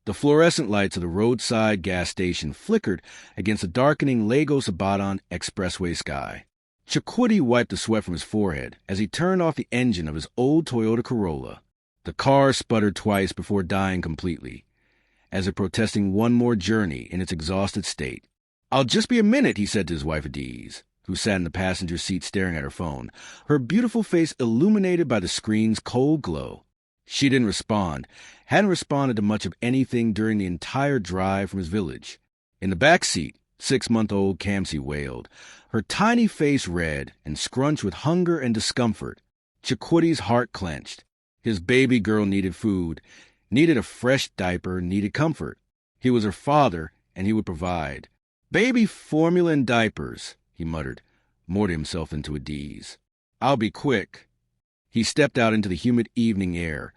The fluorescent lights of the roadside gas station flickered against the darkening Lagos-Ibadan expressway sky. Chukwudi wiped the sweat from his forehead as he turned off the engine of his old Toyota Corolla. The car sputtered twice before dying completely, as if protesting one more journey in its exhausted state. "I'll just be a minute," he said to his wife Adiz, who sat in the passenger seat staring at her phone, her beautiful face illuminated by the screen's cold glow. She didn't respond, hadn't responded to much of anything during the entire drive from his village. In the back seat, 6-month-old Kamsi wailed, her tiny face red and scrunched with hunger and discomfort. Chukwudi's heart clenched. His baby girl needed food, needed a fresh diaper, needed comfort. He was her father, and he would provide. "Baby formula and diapers," he muttered, more to himself than to Adiz. "I'll be quick." He stepped out into the humid evening air,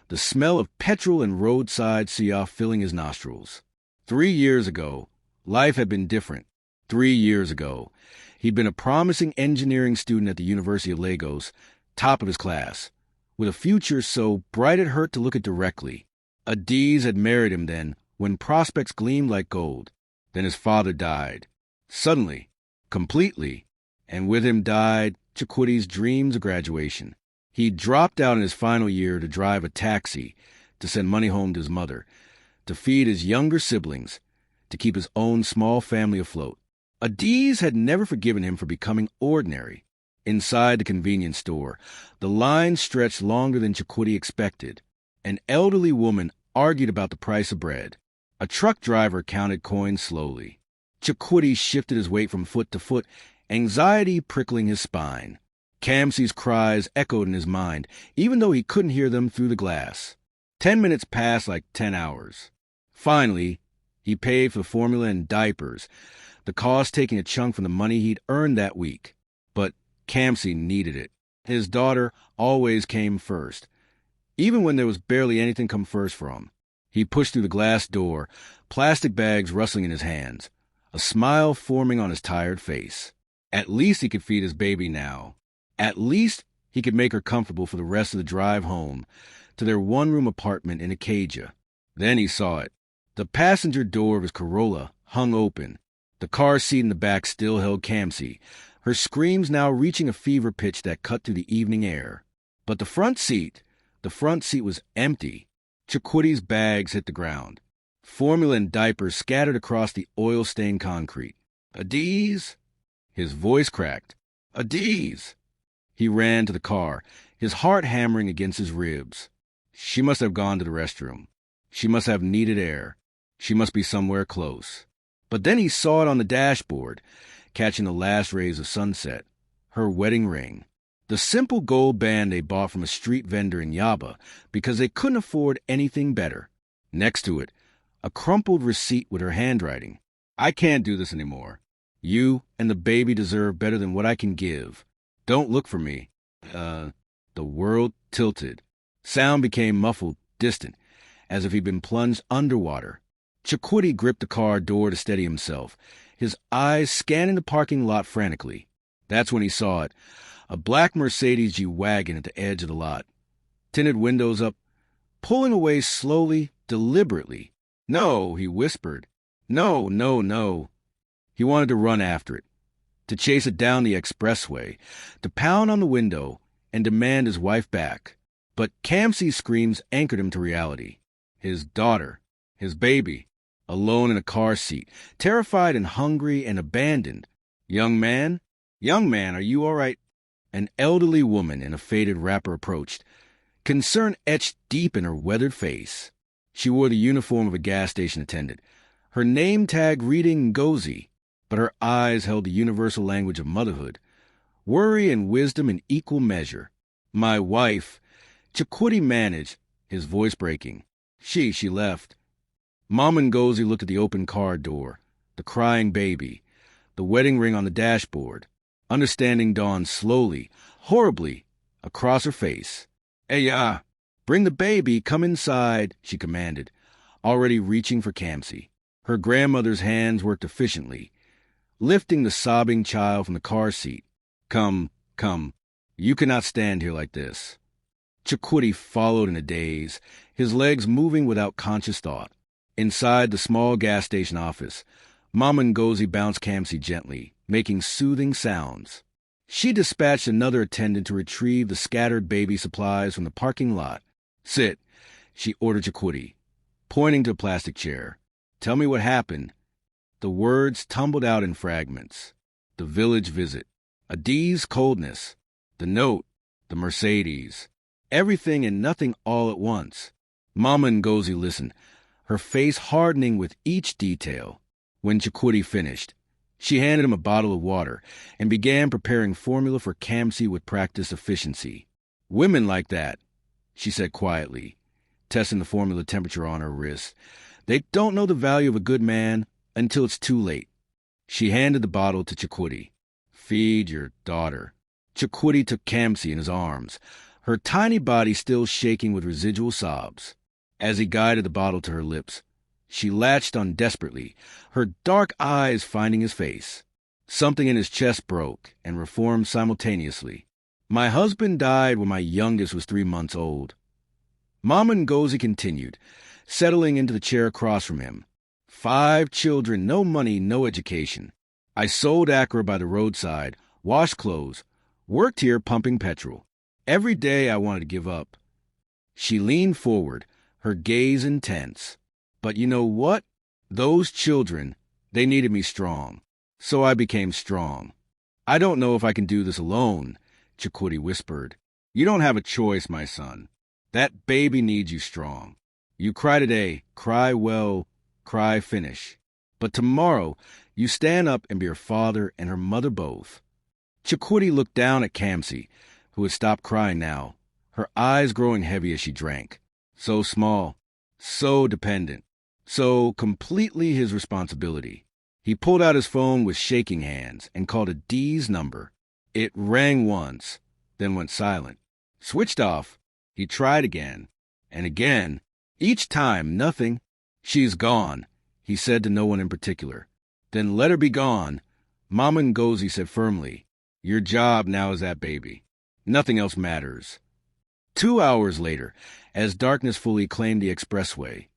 the smell of petrol and roadside siyaf filling his nostrils. 3 years ago, life had been different. 3 years ago, he'd been a promising engineering student at the University of Lagos, top of his class, with a future so bright it hurt to look at directly. Adiz had married him then, when prospects gleamed like gold. Then his father died. Suddenly, completely, and with him died Chukwudi's dreams of graduation. He dropped out in his final year to drive a taxi, to send money home to his mother, to feed his younger siblings, to keep his own small family afloat. Adiz had never forgiven him for becoming ordinary. Inside the convenience store, the line stretched longer than Chukwudi expected. An elderly woman argued about the price of bread. A truck driver counted coins slowly. Chukwudi shifted his weight from foot to foot, anxiety prickling his spine. Kamsi's cries echoed in his mind, even though he couldn't hear them through the glass. 10 minutes passed like 10 hours. Finally, he paid for the formula and diapers, the cost taking a chunk from the money he'd earned that week. But Kamsi needed it. His daughter always came first, even when there was barely anything come first for him. He pushed through the glass door, plastic bags rustling in his hands, a smile forming on his tired face. At least he could feed his baby now. At least he could make her comfortable for the rest of the drive home to their one-room apartment in Acadia. Then he saw it. The passenger door of his Corolla hung open. The car seat in the back still held Kamsi, her screams now reaching a fever pitch that cut through the evening air. But the front seat was empty. Chukwudi's bags hit the ground. Formula and diapers scattered across the oil-stained concrete. "Adiz?" His voice cracked. "Adiz!" He ran to the car, his heart hammering against his ribs. She must have gone to the restroom. She must have needed air. She must be somewhere close. But then he saw it on the dashboard, catching the last rays of sunset. Her wedding ring. The simple gold band they bought from a street vendor in Yaba because they couldn't afford anything better. Next to it, a crumpled receipt with her handwriting. "I can't do this anymore. You and the baby deserve better than what I can give. Don't look for me." The world tilted. Sound became muffled, distant, as if he'd been plunged underwater. Chukwudi gripped the car door to steady himself, his eyes scanning the parking lot frantically. That's when he saw it, a black Mercedes G-Wagon at the edge of the lot. Tinted windows up, pulling away slowly, deliberately. "No," he whispered. "No, no, no." He wanted to run after it, to chase it down the expressway, to pound on the window and demand his wife back. But Kamsi's screams anchored him to reality. His daughter, his baby, alone in a car seat, terrified and hungry and abandoned. "Young man? Young man, are you all right?" An elderly woman in a faded wrapper approached, concern etched deep in her weathered face. She wore the uniform of a gas station attendant, her name tag reading Ngozi, but her eyes held the universal language of motherhood, worry and wisdom in equal measure. "My wife," Chukwudi managed, his voice breaking. She left. Mom and Ngozi looked at the open car door, the crying baby, the wedding ring on the dashboard. Understanding dawned slowly, horribly, across her face. "Hey, bring the baby, come inside," she commanded, already reaching for Kamsi. Her grandmother's hands worked efficiently, lifting the sobbing child from the car seat. Come. You cannot stand here like this." Chukwudi followed in a daze, his legs moving without conscious thought. Inside the small gas station office, Mama Ngozi bounced Kamsi gently, making soothing sounds. She dispatched another attendant to retrieve the scattered baby supplies from the parking lot. "Sit," she ordered Chakudi, pointing to a plastic chair. "Tell me what happened." The words tumbled out in fragments. The village visit. Adi's coldness. The note. The Mercedes. Everything and nothing all at once. Mama Ngozi listened, her face hardening with each detail. When Chakudi finished, she handed him a bottle of water and began preparing formula for Kamsi with practiced efficiency. "Women like that," she said quietly, testing the formula temperature on her wrist. "They don't know the value of a good man until it's too late." She handed the bottle to Chakudi. "Feed your daughter." Chakudi took Kamsi in his arms, her tiny body still shaking with residual sobs. As he guided the bottle to her lips, she latched on desperately, her dark eyes finding his face. Something in his chest broke and reformed simultaneously. "My husband died when my youngest was 3 months old." Mama Ngozi continued, settling into the chair across from him. 5 children, no money, no education. I sold Accra by the roadside, washed clothes, worked here pumping petrol. Every day I wanted to give up." She leaned forward, her gaze intense. "But you know what? Those children, they needed me strong. So I became strong." "I don't know if I can do this alone," Chakudi whispered. "You don't have a choice, my son. That baby needs you strong. You cry today, cry well, cry finish. But tomorrow, you stand up and be her father and her mother both." Chakudi looked down at Kamsi, who had stopped crying now, her eyes growing heavy as she drank. So small, so dependent, so completely his responsibility. He pulled out his phone with shaking hands and called Adi's number. It rang once, then went silent. Switched off. He tried again, and again. Each time, nothing. "She's gone," he said to no one in particular. "Then let her be gone." Mama Ngozi said firmly, "Your job now is that baby. Nothing else matters." 2 hours later, as darkness fully claimed the expressway,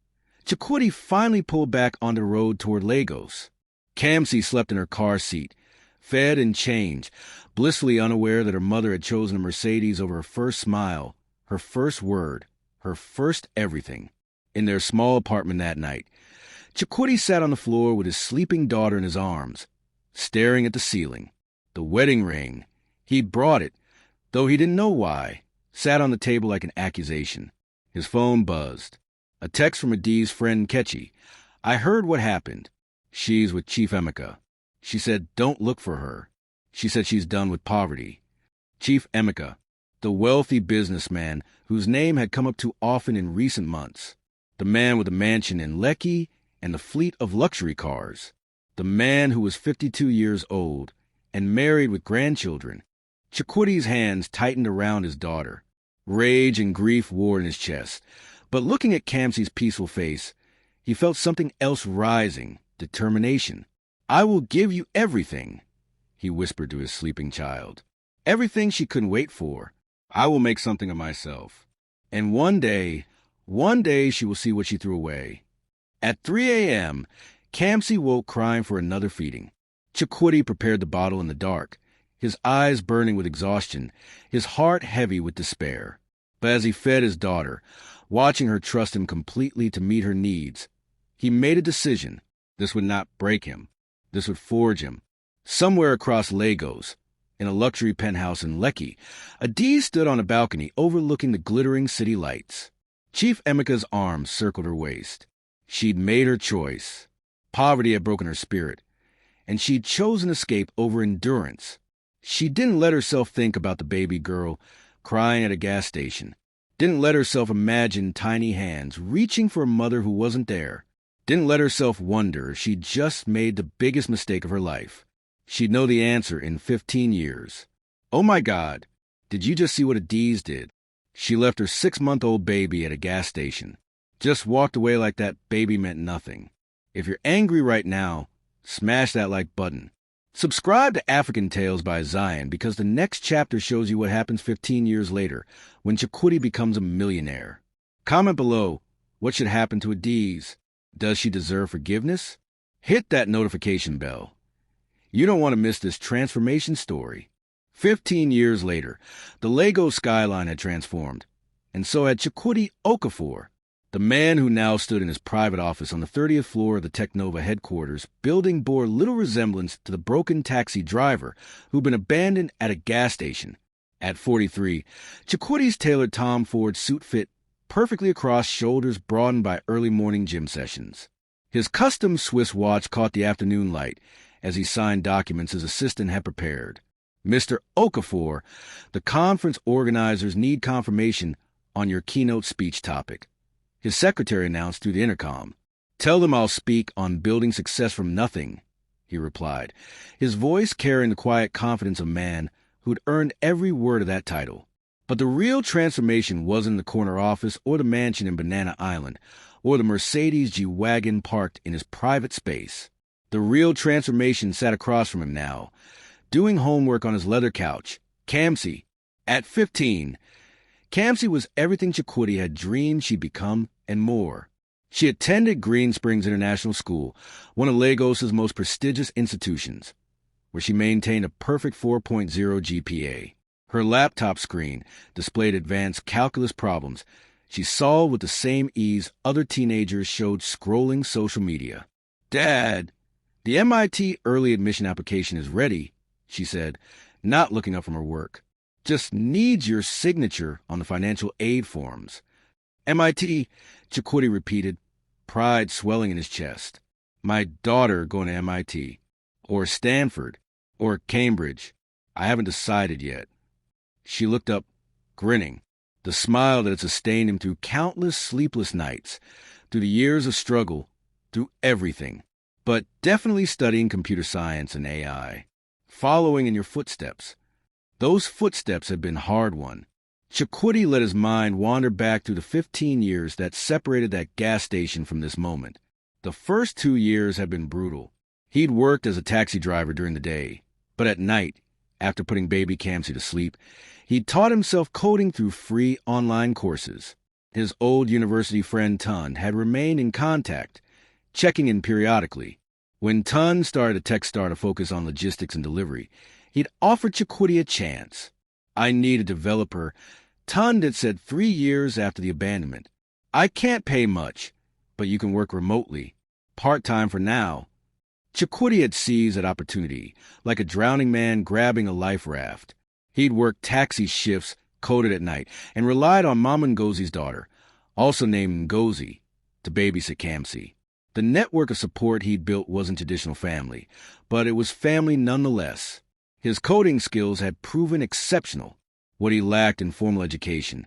Chakudi finally pulled back on the road toward Lagos. Kamsi slept in her car seat, fed and changed, blissfully unaware that her mother had chosen a Mercedes over her first smile, her first word, her first everything. In their small apartment that night, Chakudi sat on the floor with his sleeping daughter in his arms, staring at the ceiling. The wedding ring, he'd brought it, though he didn't know why, sat on the table like an accusation. His phone buzzed. A text from Adi's friend Kechi. "I heard what happened. She's with Chief Emeka. She said don't look for her. She said she's done with poverty." Chief Emeka, the wealthy businessman whose name had come up too often in recent months. The man with a mansion in Lekki and a fleet of luxury cars. The man who was 52 years old and married with grandchildren. Chakudi's hands tightened around his daughter. Rage and grief war in his chest. But looking at Kamsi's peaceful face, he felt something else rising, determination. "I will give you everything," he whispered to his sleeping child. "Everything she couldn't wait for. I will make something of myself. And one day she will see what she threw away." At 3 a.m., Kamsi woke crying for another feeding. Chakudi prepared the bottle in the dark, his eyes burning with exhaustion, his heart heavy with despair. But as he fed his daughter, watching her trust him completely to meet her needs, he made a decision. This would not break him. This would forge him. Somewhere across Lagos, in a luxury penthouse in Lekki, Adi stood on a balcony overlooking the glittering city lights. Chief Emeka's arms circled her waist. She'd made her choice. Poverty had broken her spirit, and she'd chosen escape over endurance. She didn't let herself think about the baby girl crying at a gas station. Didn't let herself imagine tiny hands reaching for a mother who wasn't there. Didn't let herself wonder if she'd just made the biggest mistake of her life. She'd know the answer in 15 years. Oh my God, did you just see what Adiz did? She left her 6-month-old baby at a gas station. Just walked away like that baby meant nothing. If you're angry right now, smash that like button. Subscribe to African Tales by Zion because the next chapter shows you what happens 15 years later when Chakudi becomes a millionaire. Comment below what should happen to Adiz. Does she deserve forgiveness? Hit that notification bell. You don't want to miss this transformation story. 15 years later, the Lego skyline had transformed, and so had Chukwudi Okafor. The man who now stood in his private office on the 30th floor of the Technova headquarters building bore little resemblance to the broken taxi driver who'd been abandoned at a gas station. At 43, Chukwudi's tailored Tom Ford suit fit perfectly across shoulders broadened by early morning gym sessions. His custom Swiss watch caught the afternoon light as he signed documents his assistant had prepared. Mr. Okafor, the conference organizers need confirmation on your keynote speech topic. His secretary announced through the intercom. Tell them I'll speak on building success from nothing, he replied, his voice carrying the quiet confidence of a man who'd earned every word of that title. But the real transformation wasn't the corner office or the mansion in Banana Island or the Mercedes G-Wagon parked in his private space. The real transformation sat across from him now, doing homework on his leather couch. Kamsi. At 15, Kamsi was everything Chukwudi had dreamed she'd become and more. She attended Green Springs International School, one of Lagos's most prestigious institutions, where she maintained a perfect 4.0 GPA. Her laptop screen displayed advanced calculus problems she solved with the same ease other teenagers showed scrolling social media. Dad, the MIT early admission application is ready, she said, not looking up from her work. Just needs your signature on the financial aid forms. MIT, Chukwudi repeated, pride swelling in his chest. My daughter going to MIT. Or Stanford. Or Cambridge. I haven't decided yet. She looked up, grinning, the smile that had sustained him through countless sleepless nights, through the years of struggle, through everything. But definitely studying computer science and AI. Following in your footsteps. Those footsteps had been hard-won. Chukwudi let his mind wander back through the 15 years that separated that gas station from this moment. The first 2 years had been brutal. He'd worked as a taxi driver during the day, but at night, after putting baby Kamsi to sleep, he'd taught himself coding through free online courses. His old university friend Tun had remained in contact, checking in periodically. When Tun started a tech startup focus on logistics and delivery, he'd offered Chukwudi a chance. I need a developer, Tun had said 3 years after the abandonment. I can't pay much, but you can work remotely, part-time for now. Chukwudi had seized that opportunity, like a drowning man grabbing a life raft. He'd worked taxi shifts, coded at night, and relied on Mama Ngozi's daughter, also named Ngozi, to babysit Kamsi. The network of support he'd built wasn't traditional family, but it was family nonetheless. His coding skills had proven exceptional, what he lacked in formal education.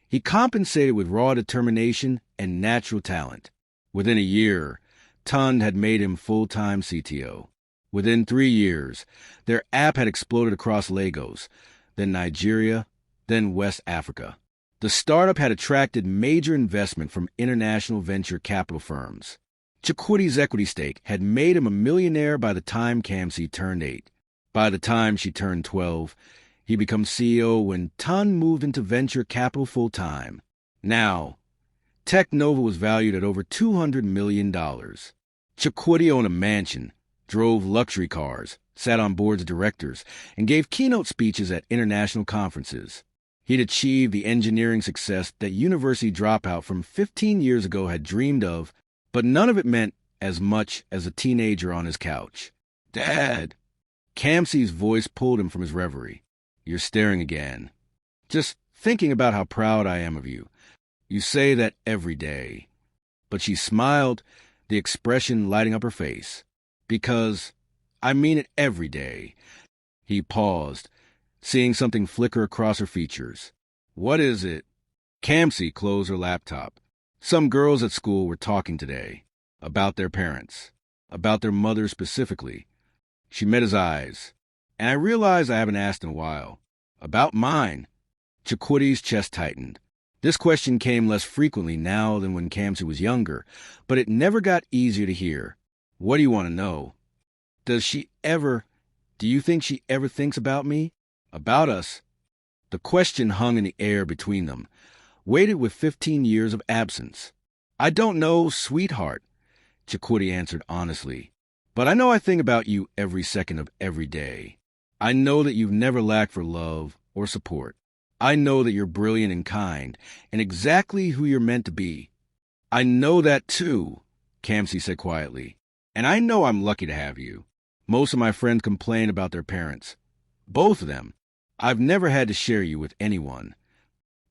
He compensated with raw determination and natural talent. Within a year, Tun had made him full-time CTO. Within 3 years, their app had exploded across Lagos, then Nigeria, then West Africa. The startup had attracted major investment from international venture capital firms. Chukwudi's equity stake had made him a millionaire by the time Kamsi turned 8. By the time she turned 12, he became CEO when Tun moved into venture capital full-time. Now, Technova was valued at over $200 million. Chukwudi owned a mansion, drove luxury cars, sat on boards of directors, and gave keynote speeches at international conferences. He'd achieved the engineering success that university dropout from 15 years ago had dreamed of, but none of it meant as much as a teenager on his couch. Dad! Kamsi's voice pulled him from his reverie. You're staring again. Just thinking about how proud I am of you. You say that every day. But she smiled, the expression lighting up her face. Because I mean it every day. He paused, seeing something flicker across her features. What is it? Kamsi closed her laptop. Some girls at school were talking today. About their parents. About their mothers specifically. She met his eyes. And I realized I haven't asked in a while. About mine. Chukwudi's chest tightened. This question came less frequently now than when Kamsi was younger, but it never got easier to hear. What do you want to know? Do you think she ever thinks about me? About us? The question hung in the air between them, weighted with 15 years of absence. I don't know, sweetheart. Chakotay answered honestly. "But I know I think about you every second of every day. I know that you've never lacked for love or support. I know that you're brilliant and kind, and exactly who you're meant to be." "I know that too," Kamsi said quietly. "And I know I'm lucky to have you. Most of my friends complain about their parents. Both of them. I've never had to share you with anyone."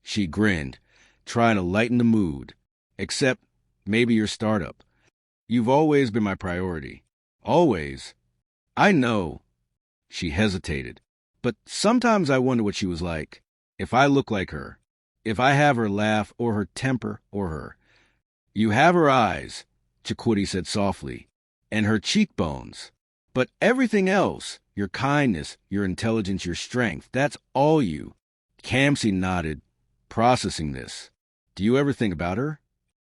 She grinned, trying to lighten the mood. "Except maybe your startup. You've always been my priority. Always." "I know." She hesitated. "But sometimes I wonder what she was like. If I look like her. If I have her laugh or her temper or her." "You have her eyes," Chakotay said softly, "and her cheekbones. But everything else, your kindness, your intelligence, your strength, that's all you." Kamsi nodded, processing this. "Do you ever think about her?"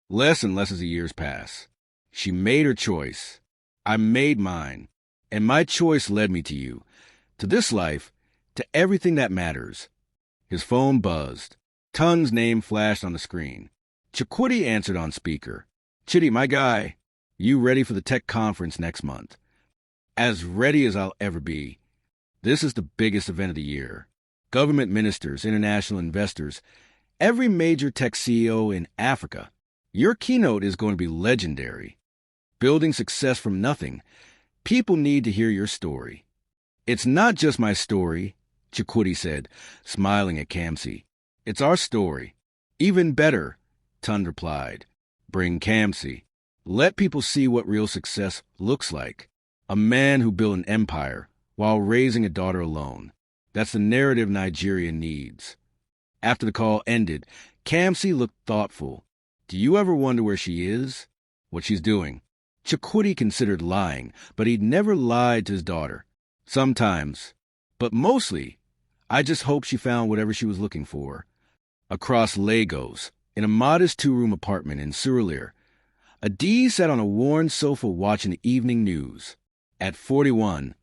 "Less and less as the years pass. She made her choice. I made mine. And my choice led me to you, to this life, to everything that matters." His phone buzzed. Tun's name flashed on the screen. Chakotay answered on speaker. "Chitty, my guy, you ready for the tech conference next month?" "As ready as I'll ever be. This is the biggest event of the year. Government ministers, international investors, every major tech CEO in Africa. Your keynote is going to be legendary. Building success from nothing. People need to hear your story." "It's not just my story," Chakotay said, smiling at Kamsi. "It's our story." "Even better," Tun replied. "Bring Kamsi. Let people see what real success looks like. A man who built an empire while raising a daughter alone. That's the narrative Nigeria needs." After the call ended, Kamsi looked thoughtful. "Do you ever wonder where she is? What she's doing?" Chakotay considered lying, but he'd never lied to his daughter. "Sometimes. But mostly, I just hope she found whatever she was looking for." Across Lagos, in a modest two-room apartment in Surulere, Adee sat on a worn sofa watching the evening news. At 41,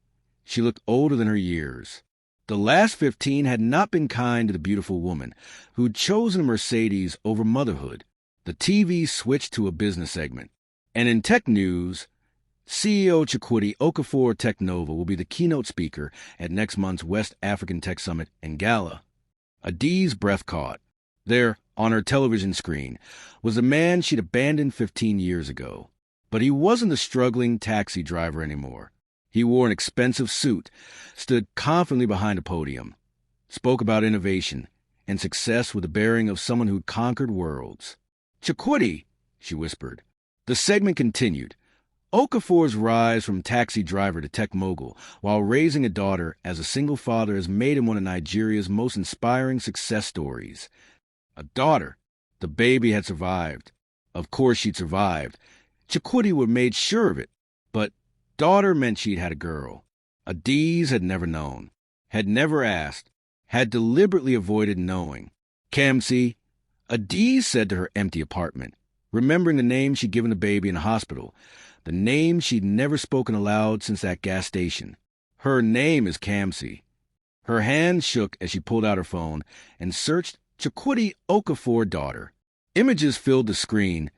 she looked older than her years. The last 15 had not been kind to the beautiful woman who'd chosen a Mercedes over motherhood. The TV switched to a business segment. And in tech news, CEO Chakotay Okafor Teknova will be the keynote speaker at next month's West African Tech Summit and Gala. Adee's breath caught. There, on her television screen, was a man she'd abandoned 15 years ago. But he wasn't the struggling taxi driver anymore. He wore an expensive suit, stood confidently behind a podium, spoke about innovation and success with the bearing of someone who'd conquered worlds. "Chakotay," she whispered. The segment continued. Okafor's rise from taxi driver to tech mogul while raising a daughter as a single father has made him one of Nigeria's most inspiring success stories. A daughter. The baby had survived. Of course she'd survived. Chakotay would have made sure of it. But daughter meant she'd had a girl. Adees had never known, had never asked, had deliberately avoided knowing. "Kamsi," Adees said to her empty apartment, remembering the name she'd given the baby in the hospital, the name she'd never spoken aloud since that gas station. "Her name is Kamsi." Her hand shook as she pulled out her phone and searched Chakotay Okafor daughter. Images filled the screen.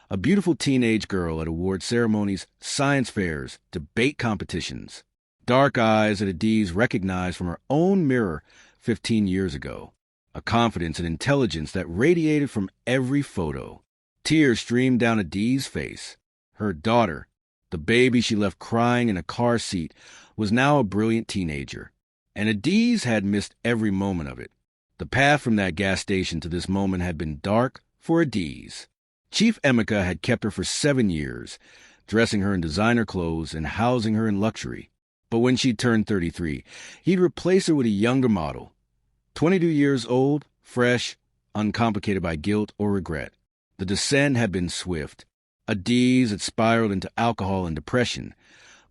A beautiful teenage girl at award ceremonies, science fairs, debate competitions. Dark eyes that Adees recognized from her own mirror 15 years ago. A confidence and intelligence that radiated from every photo. Tears streamed down Adees' face. Her daughter, the baby she left crying in a car seat, was now a brilliant teenager. And Adees had missed every moment of it. The path from that gas station to this moment had been dark for Adees. Chief Emeka had kept her for 7 years, dressing her in designer clothes and housing her in luxury. But when she turned 33, he'd replace her with a younger model. 22 years old, fresh, uncomplicated by guilt or regret. The descent had been swift. Adees had spiraled into alcohol and depression,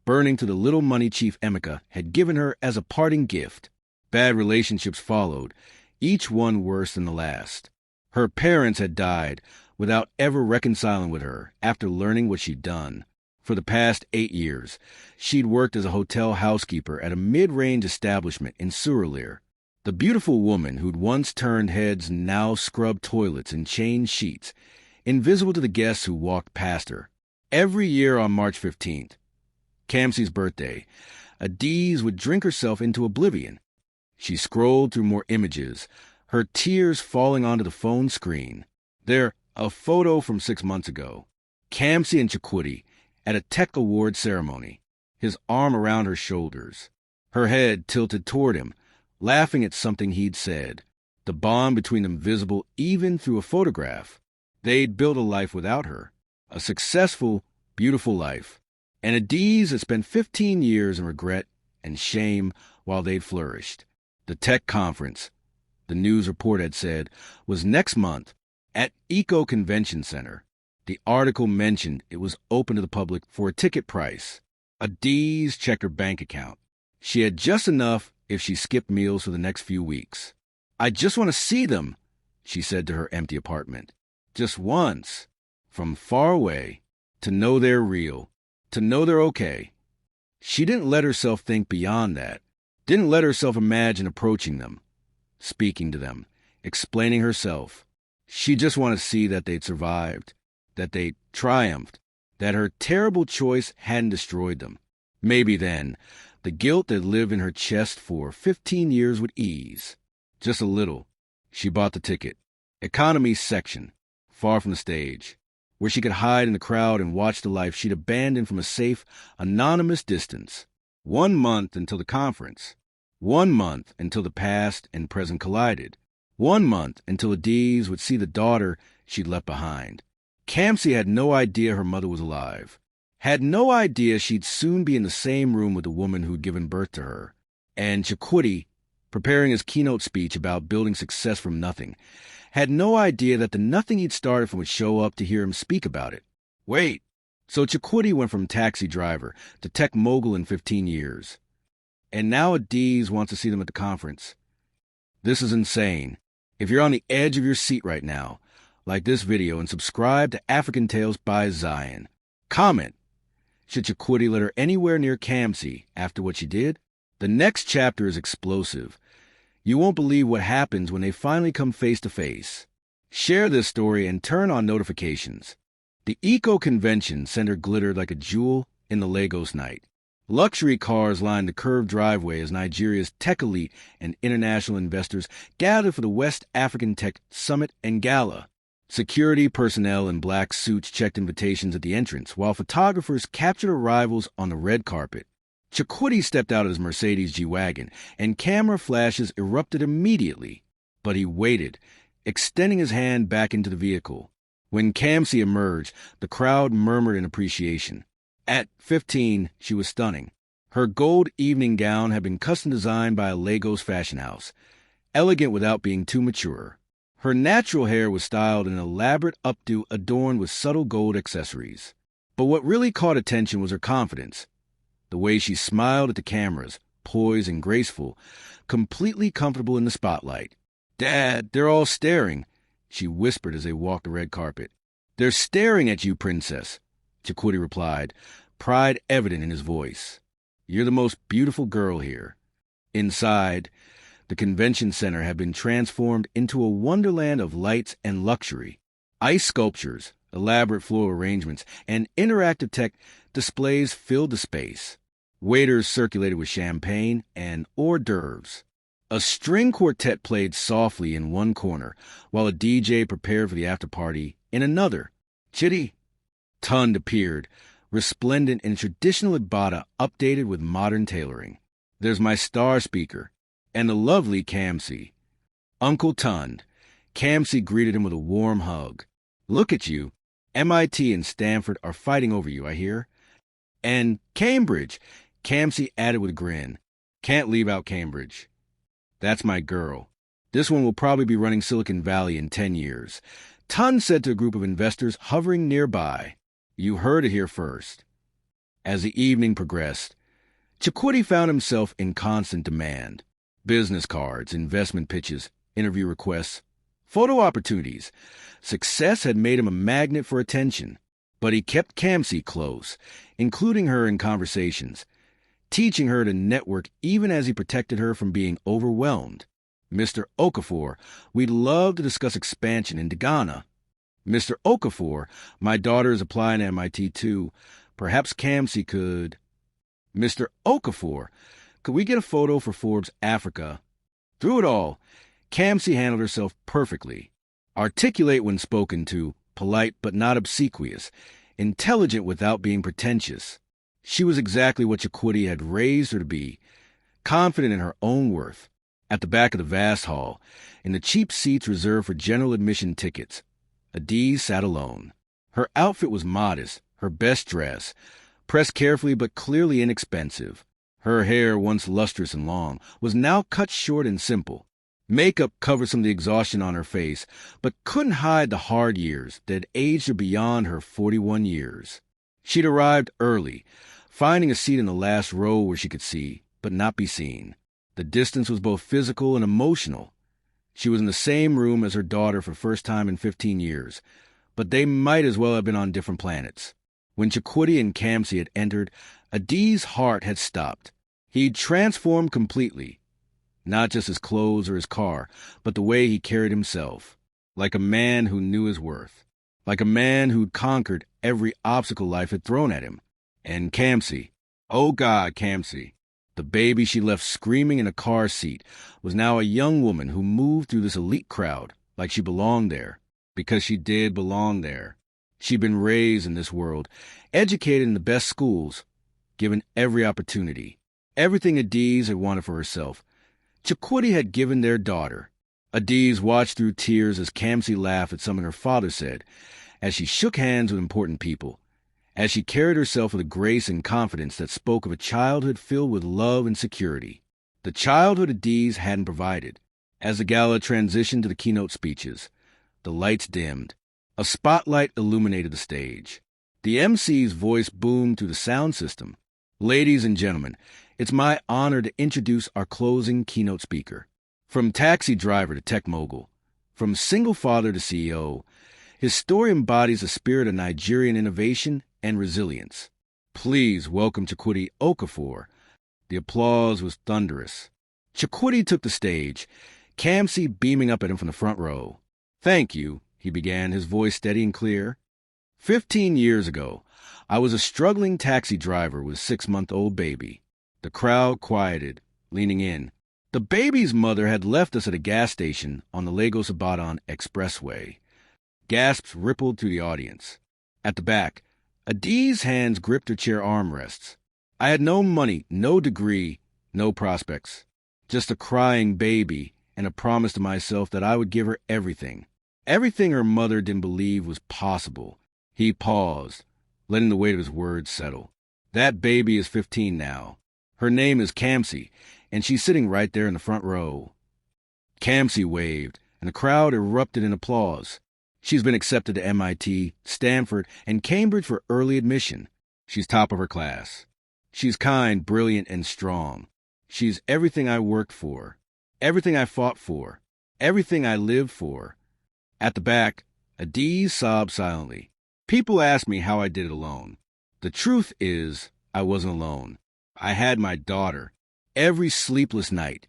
burning to the little money Chief Emeka had given her as a parting gift. Bad relationships followed, each one worse than the last. Her parents had died without ever reconciling with her after learning what she'd done. For the past 8 years, she'd worked as a hotel housekeeper at a mid-range establishment in Surulere. The beautiful woman who'd once turned heads now scrubbed toilets and changed sheets, invisible to the guests who walked past her. Every year on March 15th, Kamsi's birthday, Adiz would drink herself into oblivion. She scrolled through more images, her tears falling onto the phone screen. There, a photo from 6 months ago. Kamsi and Chakwoody at a tech award ceremony, his arm around her shoulders, her head tilted toward him, laughing at something he'd said, the bond between them visible even through a photograph. They'd built a life without her, a successful, beautiful life. And Adiz had spent 15 years in regret and shame while they'd flourished. The tech conference, the news report had said, was next month at Eco Convention Center. The article mentioned it was open to the public for a ticket price. Adiz checked her bank account. She had just enough if she skipped meals for the next few weeks. "I just want to see them," she said to her empty apartment. Just once, from far away, to know they're real, to know they're okay. She didn't let herself think beyond that, didn't let herself imagine approaching them, speaking to them, explaining herself. She just wanted to see that they'd survived, that they'd triumphed, that her terrible choice hadn't destroyed them. Maybe then, the guilt that lived in her chest for 15 years would ease. Just a little. She bought the ticket. Economy section, far from the stage, where she could hide in the crowd and watch the life she'd abandoned from a safe, anonymous distance. 1 month until the conference. 1 month until the past and present collided. 1 month until Adiz would see the daughter she'd left behind. Kamsi had no idea her mother was alive. Had no idea she'd soon be in the same room with the woman who'd given birth to her. And Chakwoody, preparing his keynote speech about building success from nothing, had no idea that the nothing he'd started from would show up to hear him speak about it. Wait, so Chakwoody went from taxi driver to tech mogul in 15 years. And now Adiz wants to see them at the conference. This is insane. If you're on the edge of your seat right now, like this video and subscribe to African Tales by Zion. Comment. Should Chakwoody let her anywhere near Kamsi after what she did? The next chapter is explosive. You won't believe what happens when they finally come face to face. Share this story and turn on notifications. The Eco Convention Center glittered like a jewel in the Lagos night. Luxury cars lined the curved driveway as Nigeria's tech elite and international investors gathered for the West African Tech Summit and Gala. Security personnel in black suits checked invitations at the entrance, while photographers captured arrivals on the red carpet. Chakwoody stepped out of his Mercedes G-Wagon, and camera flashes erupted immediately. But he waited, extending his hand back into the vehicle. When Kamsi emerged, the crowd murmured in appreciation. At 15, she was stunning. Her gold evening gown had been custom designed by a Lagos fashion house, elegant without being too mature. Her natural hair was styled in an elaborate updo adorned with subtle gold accessories. But what really caught attention was her confidence. The way she smiled at the cameras, poised and graceful, completely comfortable in the spotlight. "Dad, they're all staring," she whispered as they walked the red carpet. "They're staring at you, princess," Chakwoody replied, pride evident in his voice. "You're the most beautiful girl here." Inside, the convention center had been transformed into a wonderland of lights and luxury. Ice sculptures, elaborate floral arrangements, and interactive tech displays filled the space. Waiters circulated with champagne and hors d'oeuvres. A string quartet played softly in one corner, while a DJ prepared for the after-party in another. Chitty Tund appeared, resplendent in traditional Ibada updated with modern tailoring. "There's my star speaker, and the lovely Kamsi." "Uncle Tund." Kamsi greeted him with a warm hug. "Look at you. MIT and Stanford are fighting over you, I hear." "And Cambridge," Kamsi added with a grin. "Can't leave out Cambridge. That's my girl. This one will probably be running Silicon Valley in 10 years. Tund said to a group of investors hovering nearby. You heard it here first. As the evening progressed, Chakwoody found himself in constant demand. Business cards, investment pitches, interview requests, photo opportunities. Success had made him a magnet for attention, but he kept Kamsi close, including her in conversations, teaching her to network even as he protected her from being overwhelmed. "Mr. Okafor, we'd love to discuss expansion into Ghana." Mr. Okafor, my daughter is applying to MIT too. Perhaps Kamsi could... Mr. Okafor, could we get a photo for Forbes Africa? Through it all, Kamsi handled herself perfectly. Articulate when spoken to, polite but not obsequious, intelligent without being pretentious. She was exactly what Chakwudi had raised her to be, confident in her own worth. At the back of the vast hall, in the cheap seats reserved for general admission tickets, Adiz sat alone. Her outfit was modest, her best dress, pressed carefully but clearly inexpensive. Her hair, once lustrous and long, was now cut short and simple. Makeup covered some of the exhaustion on her face, but couldn't hide the hard years that had aged her beyond her 41 years. She'd arrived early, finding a seat in the last row where she could see, but not be seen. The distance was both physical and emotional. She was in the same room as her daughter for the first time in 15 years, but they might as well have been on different planets. When Chakwudi and Kamsi had entered, Adiz's heart had stopped. He'd transformed completely. Not just his clothes or his car, but the way he carried himself. Like a man who knew his worth. Like a man who'd conquered every obstacle life had thrown at him. And Kamsi, oh God, Kamsi, the baby she left screaming in a car seat, was now a young woman who moved through this elite crowd like she belonged there, because she did belong there. She'd been raised in this world, educated in the best schools, given every opportunity, everything Adiz had wanted for herself. Chakwudi had given their daughter. Adiz watched through tears as Kamsi laughed at something her father said, as she shook hands with important people, as she carried herself with a grace and confidence that spoke of a childhood filled with love and security. The childhood Adiz hadn't provided. As the gala transitioned to the keynote speeches, the lights dimmed. A spotlight illuminated the stage. The MC's voice boomed through the sound system. Ladies and gentlemen, it's my honor to introduce our closing keynote speaker. From taxi driver to tech mogul, from single father to CEO, his story embodies the spirit of Nigerian innovation and resilience. Please welcome Chakwudi Okafor. The applause was thunderous. Chakwudi took the stage, Kamsi beaming up at him from the front row. Thank you, he began, his voice steady and clear. 15 years ago, I was a struggling taxi driver with a 6-month-old baby. The crowd quieted, leaning in. The baby's mother had left us at a gas station on the Lagos-Ibadan Expressway. Gasps rippled through the audience. At the back, Adiz's hands gripped her chair armrests. I had no money, no degree, no prospects. Just a crying baby and a promise to myself that I would give her everything. Everything her mother didn't believe was possible. He paused, letting the weight of his words settle. That baby is 15 now. Her name is Kamsi, and she's sitting right there in the front row. Kamsi waved, and the crowd erupted in applause. She's been accepted to MIT, Stanford, and Cambridge for early admission. She's top of her class. She's kind, brilliant, and strong. She's everything I worked for, everything I fought for, everything I lived for. At the back, Adiz sobbed silently. People ask me how I did it alone. The truth is, I wasn't alone. I had my daughter. Every sleepless night,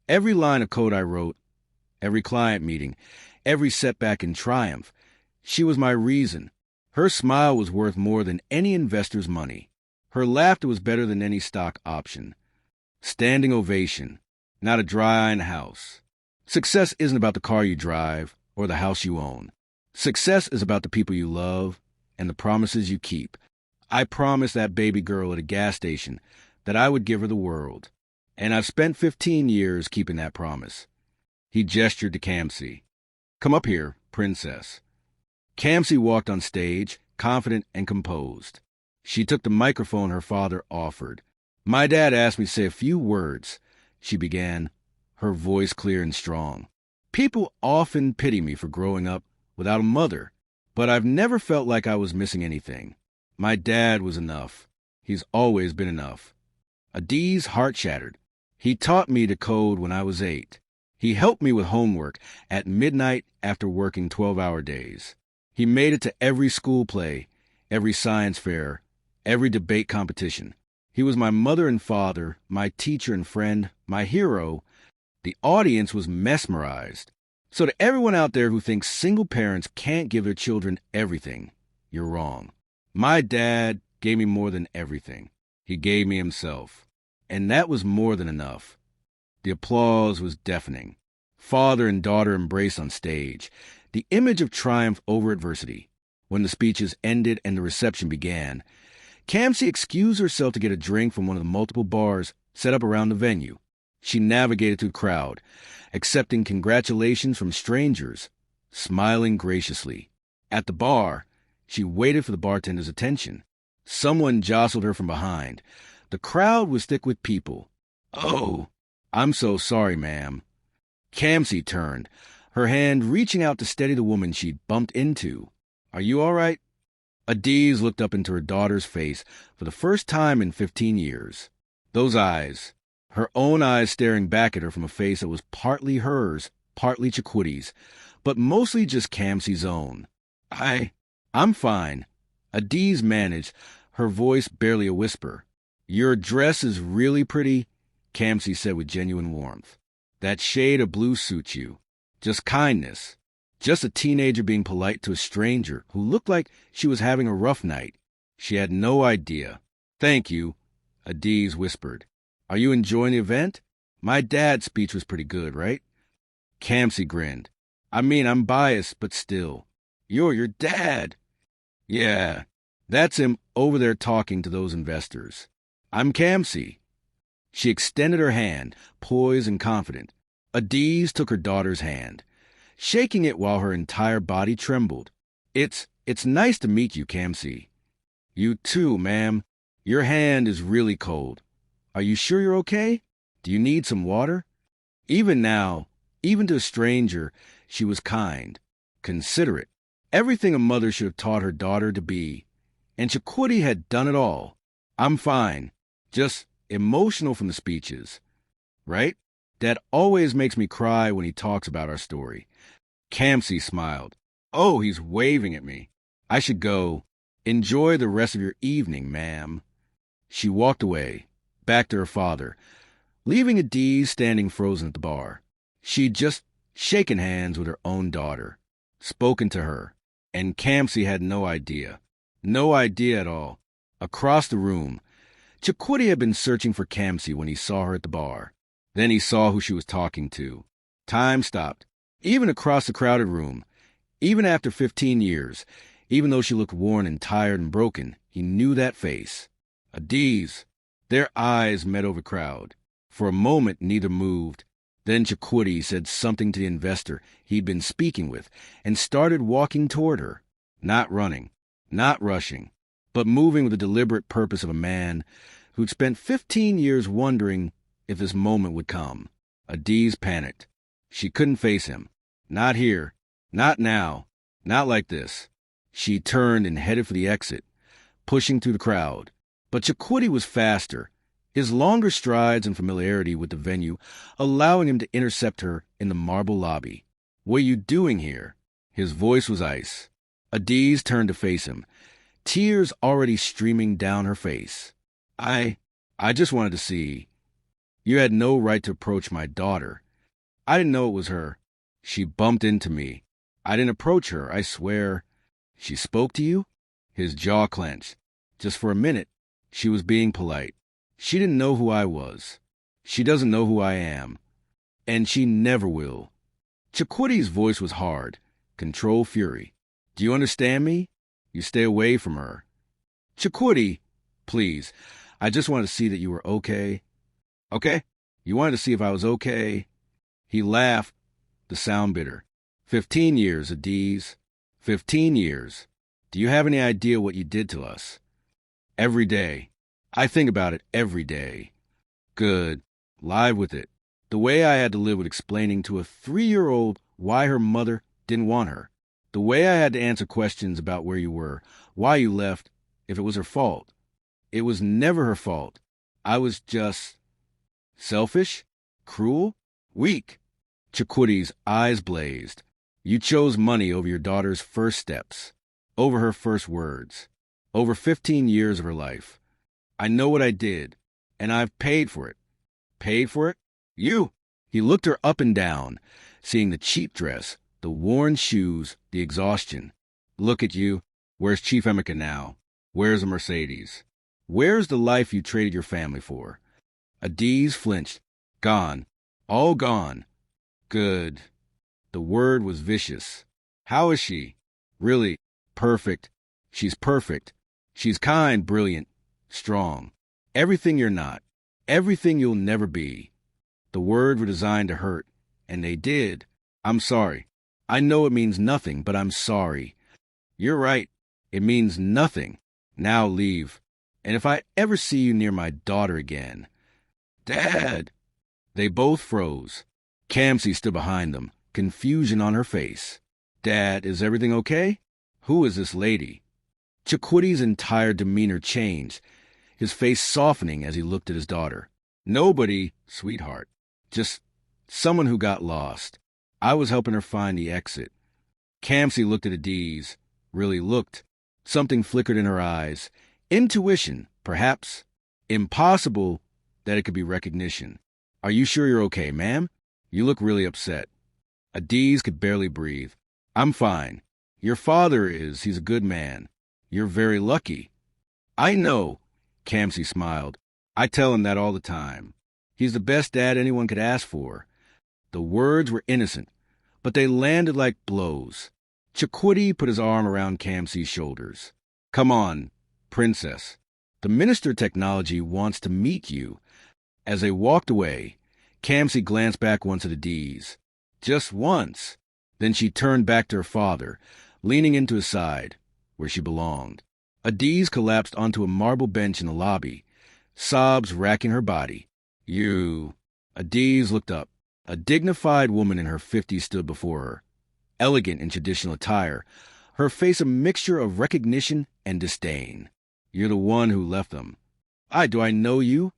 every line of code I wrote, every client meeting, every setback in triumph, she was my reason. Her smile was worth more than any investor's money. Her laughter was better than any stock option. Standing ovation, not a dry eye in the house. Success isn't about the car you drive or the house you own. Success is about the people you love and the promises you keep. I promised that baby girl at a gas station that I would give her the world, and I've spent 15 years keeping that promise. He gestured to Kamsi. Come up here, princess. Kamsi walked on stage, confident and composed. She took the microphone her father offered. My dad asked me to say a few words, she began, her voice clear and strong. People often pity me for growing up without a mother, but I've never felt like I was missing anything. My dad was enough. He's always been enough. Adiz's heart shattered. He taught me to code when I was 8. He helped me with homework at midnight after working 12-hour days. He made it to every school play, every science fair, every debate competition. He was my mother and father, my teacher and friend, my hero. The audience was mesmerized. So to everyone out there who thinks single parents can't give their children everything, you're wrong. My dad gave me more than everything. He gave me himself. And that was more than enough. The applause was deafening. Father and daughter embraced on stage, the image of triumph over adversity. When the speeches ended and the reception began, Kamsi excused herself to get a drink from one of the multiple bars set up around the venue. She navigated through the crowd, accepting congratulations from strangers, smiling graciously. At the bar, she waited for the bartender's attention. Someone jostled her from behind. The crowd was thick with people. "Oh, I'm so sorry, ma'am." Kamsi turned, her hand reaching out to steady the woman she'd bumped into. "Are you all right?" Adiz looked up into her daughter's face for the first time in 15 years. Those eyes, her own eyes staring back at her from a face that was partly hers, partly Chakwoodi's, but mostly just Kamsi's own. I'm fine." Adiz managed, her voice barely a whisper. "Your dress is really pretty," Kamsi said with genuine warmth. "That shade of blue suits you. Just kindness. Just a teenager being polite to a stranger who looked like she was having a rough night. She had no idea." "Thank you," Adiz whispered. "Are you enjoying the event? My dad's speech was pretty good, right?" Kamsi grinned. "I mean, I'm biased, but still. You're your dad." "Yeah, that's him over there talking to those investors. I'm Kamsi." She extended her hand, poised and confident. Adiz took her daughter's hand, shaking it while her entire body trembled. It's nice to meet you, Kamsi." "You too, ma'am. Your hand is really cold. Are you sure you're okay? Do you need some water?" Even now, even to a stranger, she was kind, considerate, everything a mother should have taught her daughter to be. And Chakwoodi had done it all. "I'm fine. Just emotional from the speeches. Right? Dad always makes me cry when he talks about our story." Kamsi smiled. "Oh, he's waving at me. I should go. Enjoy the rest of your evening, ma'am." She walked away, back to her father, leaving Adiz standing frozen at the bar. She'd just shaken hands with her own daughter, spoken to her, and Kamsi had no idea. No idea at all. Across the room, Chakwoodi had been searching for Kamsi when he saw her at the bar. Then he saw who she was talking to. Time stopped. Even across the crowded room, even after 15 years, even though she looked worn and tired and broken, he knew that face. Adiz. Their eyes met over crowd. For a moment, neither moved. Then Chakwoodi said something to the investor he'd been speaking with and started walking toward her. Not running, not rushing, but moving with the deliberate purpose of a man who'd spent 15 years wondering if this moment would come. Adiz panicked. She couldn't face him. Not here. Not now. Not like this. She turned and headed for the exit, pushing through the crowd. But Chakwoodi was faster, his longer strides and familiarity with the venue allowing him to intercept her in the marble lobby. "What are you doing here?" His voice was ice. Adiz turned to face him, tears already streaming down her face. I just wanted to see. You had no right to approach my daughter. I didn't know it was her. She bumped into me. I didn't approach her, I swear." "She spoke to you?" His jaw clenched. Just for a minute, she was being polite. She didn't know who I was. She doesn't know who I am. And she never will. Chakwoodi's voice was hard, controlled fury. "Do you understand me? You stay away from her." "Chakwoodi, please, I just wanted to see that you were okay." "Okay? You wanted to see if I was okay?" He laughed, the sound bitter. 15 years, Adiz. 15 years. Do you have any idea what you did to us? Every day. I think about it every day. Good. Live with it. The way I had to live with explaining to a 3-year-old why her mother didn't want her. The way I had to answer questions about where you were, why you left, if it was her fault. It was never her fault. I was just selfish, cruel, weak. Chakwoodi's eyes blazed. You chose money over your daughter's first steps, over her first words, over 15 years of her life. I know what I did, and I've paid for it. Paid for it? You! He looked her up and down, seeing the cheap dress, the worn shoes, the exhaustion. Look at you. Where's Chief Emeka now? Where's a Mercedes? Where's the life you traded your family for? Adiz flinched. Gone. All gone. Good. The word was vicious. How is she? Really? Perfect. She's perfect. She's kind, brilliant, strong. Everything you're not. Everything you'll never be. The words were designed to hurt, and they did. I'm sorry. I know it means nothing, but I'm sorry. You're right. It means nothing. Now leave. And if I ever see you near my daughter again... Dad! They both froze. Kamsi stood behind them, confusion on her face. Dad, is everything okay? Who is this lady? Chikwudi's entire demeanor changed, his face softening as he looked at his daughter. Nobody, sweetheart. Just someone who got lost. I was helping her find the exit. Kamsi looked at Adiz. Really looked. Something flickered in her eyes. Intuition, perhaps. Impossible that it could be recognition. Are you sure you're okay, ma'am? You look really upset. Adiz could barely breathe. I'm fine. Your father is. He's a good man. You're very lucky. I know, Kamsi smiled. I tell him that all the time. He's the best dad anyone could ask for. The words were innocent, but they landed like blows. Chikwudi put his arm around Kamsi's shoulders. Come on, princess. The Minister of Technology wants to meet you. As they walked away, Kamsi glanced back once at Adiz. Just once. Then she turned back to her father, leaning into his side, where she belonged. Adiz collapsed onto a marble bench in the lobby, sobs racking her body. You... Adiz looked up. A dignified woman in her 50s stood before her, elegant in traditional attire, her face a mixture of recognition and disdain. You're the one who left them. Do I know you?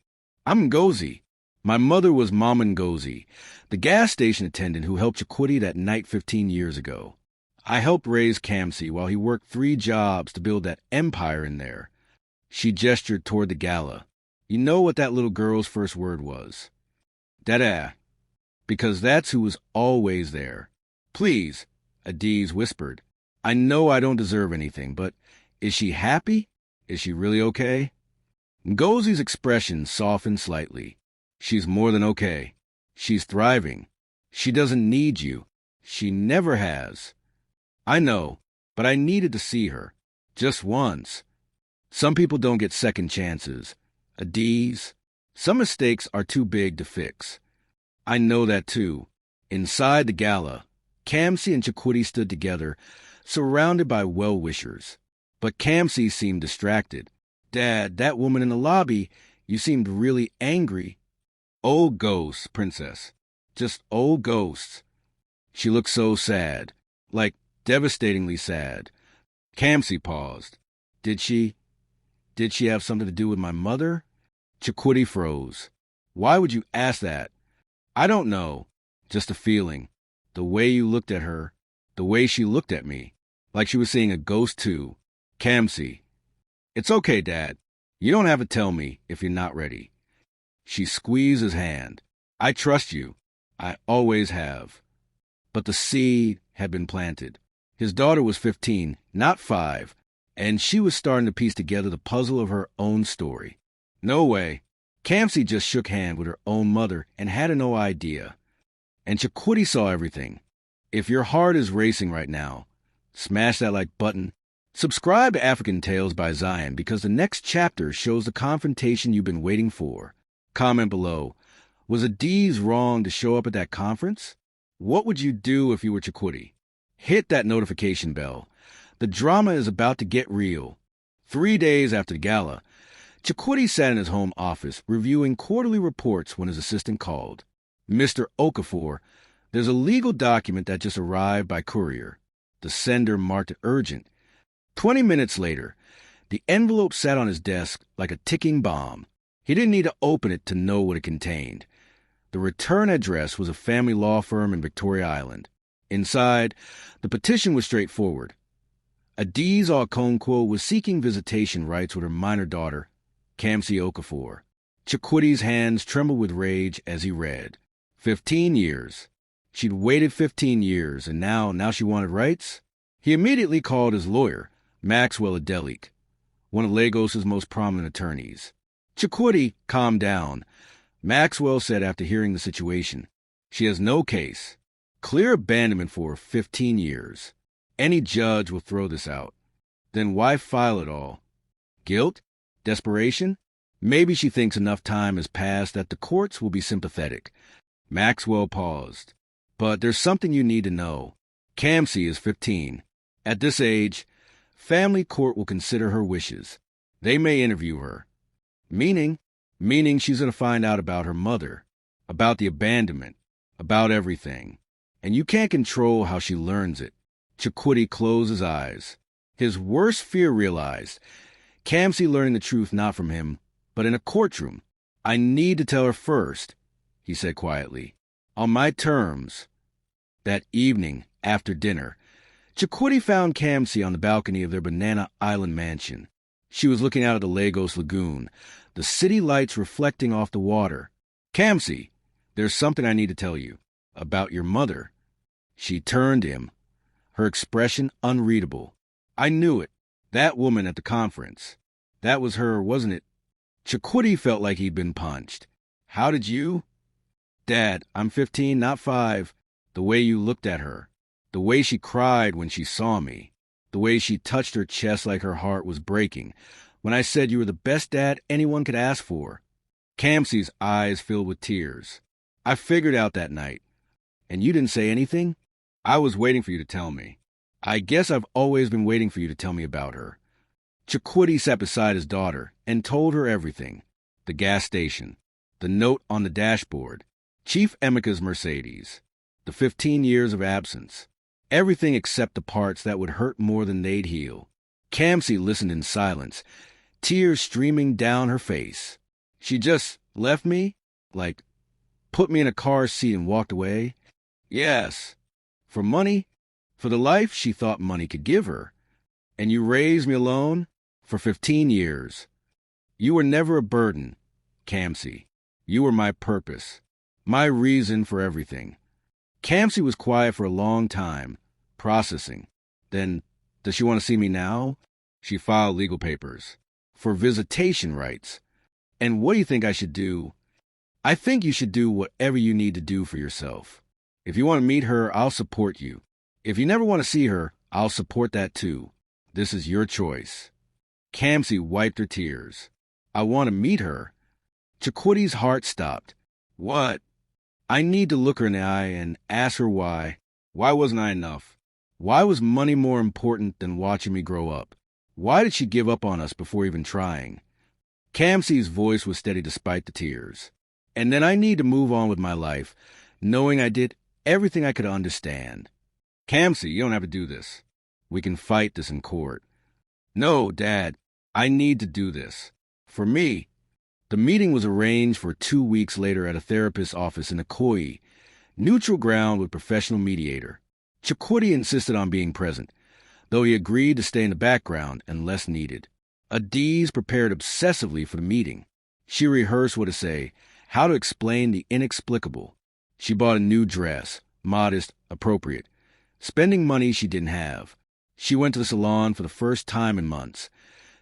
I'm Ngozi. My mother was Mama Ngozi, the gas station attendant who helped Chikwudi that night 15 years ago. I helped raise Kamsi while he worked 3 jobs to build that empire in there. She gestured toward the gala. You know what that little girl's first word was? Dada. Because that's who was always there. Please, Adiz whispered. I know I don't deserve anything, but is she happy? Is she really okay? Ngozi's expression softened slightly. She's more than okay. She's thriving. She doesn't need you. She never has. I know, but I needed to see her. Just once. Some people don't get second chances. Adiz. Some mistakes are too big to fix. I know that too. Inside the gala, Kamsi and Chikwudi stood together, surrounded by well-wishers. But Kamsi seemed distracted. Dad, that woman in the lobby, you seemed really angry. Old ghosts, princess. Just old ghosts. She looked so sad, like devastatingly sad. Kamsi paused. Did she have something to do with my mother? Chikwudi froze. Why would you ask that? I don't know. Just a feeling. The way you looked at her. The way she looked at me. Like she was seeing a ghost too. Kamsi. It's okay, Dad. You don't have to tell me if you're not ready. She squeezed his hand. I trust you. I always have. But the seed had been planted. His daughter was 15, not 5, and she was starting to piece together the puzzle of her own story. No way. Kamsi just shook hands with her own mother and had no idea. And Chikwudi saw everything. If your heart is racing right now, smash that like button. Subscribe to African Tales by Zion because the next chapter shows the confrontation you've been waiting for. Comment below. Was Adiz wrong to show up at that conference? What would you do if you were Chikwudi? Hit that notification bell. The drama is about to get real. 3 days after the gala, Chikwudi sat in his home office reviewing quarterly reports when his assistant called. Mr. Okafor, there's a legal document that just arrived by courier. The sender marked it urgent. 20 minutes later, the envelope sat on his desk like a ticking bomb. He didn't need to open it to know what it contained. The return address was a family law firm in Victoria Island. Inside, the petition was straightforward. Adiz Okonkwo was seeking visitation rights with her minor daughter, Kamsi Okafor. Chikwudi's hands trembled with rage as he read. 15 years. She'd waited 15 years, and now she wanted rights? He immediately called his lawyer, Maxwell Adelik, one of Lagos's most prominent attorneys. Chakotay calmed down. Maxwell said after hearing the situation, she has no case. Clear abandonment for 15 years. Any judge will throw this out. Then why file it all? Guilt? Desperation? Maybe she thinks enough time has passed that the courts will be sympathetic. Maxwell paused. But there's something you need to know. Kamsi is 15. At this age, family court will consider her wishes. They may interview her. Meaning she's going to find out about her mother, about the abandonment, about everything. And you can't control how she learns it. Chakotay closed his eyes. His worst fear realized. Kamsi learning the truth not from him, but in a courtroom. I need to tell her first, he said quietly. On my terms. That evening, after dinner, Chakotay found Kamsi on the balcony of their Banana Island mansion. She was looking out at the Lagos Lagoon, the city lights reflecting off the water. Kamsi, there's something I need to tell you. About your mother. She turned to him, her expression unreadable. I knew it. That woman at the conference. That was her, wasn't it? Chakotay felt like he'd been punched. How did you? Dad, I'm 15, not 5. The way you looked at her. The way she cried when she saw me. The way she touched her chest like her heart was breaking. When I said you were the best dad anyone could ask for. Kamsi's eyes filled with tears. I figured out that night. And you didn't say anything? I was waiting for you to tell me. I guess I've always been waiting for you to tell me about her. Chakotay sat beside his daughter and told her everything. The gas station. The note on the dashboard. Chief Emeka's Mercedes. The 15 years of absence. Everything except the parts that would hurt more than they'd heal. Kamsi listened in silence, tears streaming down her face. She just left me? Like, put me in a car seat and walked away? Yes. For money? For the life she thought money could give her. And you raised me alone? For 15 years. You were never a burden, Kamsi. You were my purpose. My reason for everything. Kamsi was quiet for a long time, processing. Then, does she want to see me now? She filed legal papers. For visitation rights. And what do you think I should do? I think you should do whatever you need to do for yourself. If you want to meet her, I'll support you. If you never want to see her, I'll support that too. This is your choice. Kamsi wiped her tears. I want to meet her. Chakotay's heart stopped. What? I need to look her in the eye and ask her why. Why wasn't I enough? Why was money more important than watching me grow up? Why did she give up on us before even trying? Kamsi's voice was steady despite the tears. And then I need to move on with my life, knowing I did everything I could understand. Kamsi, you don't have to do this. We can fight this in court. No, Dad, I need to do this. For me. The meeting was arranged for 2 weeks later at a therapist's office in Ikoyi, neutral ground with professional mediator. Chakotay insisted on being present, though he agreed to stay in the background unless needed. Adiz prepared obsessively for the meeting. She rehearsed what to say, how to explain the inexplicable. She bought a new dress, modest, appropriate, spending money she didn't have. She went to the salon for the first time in months,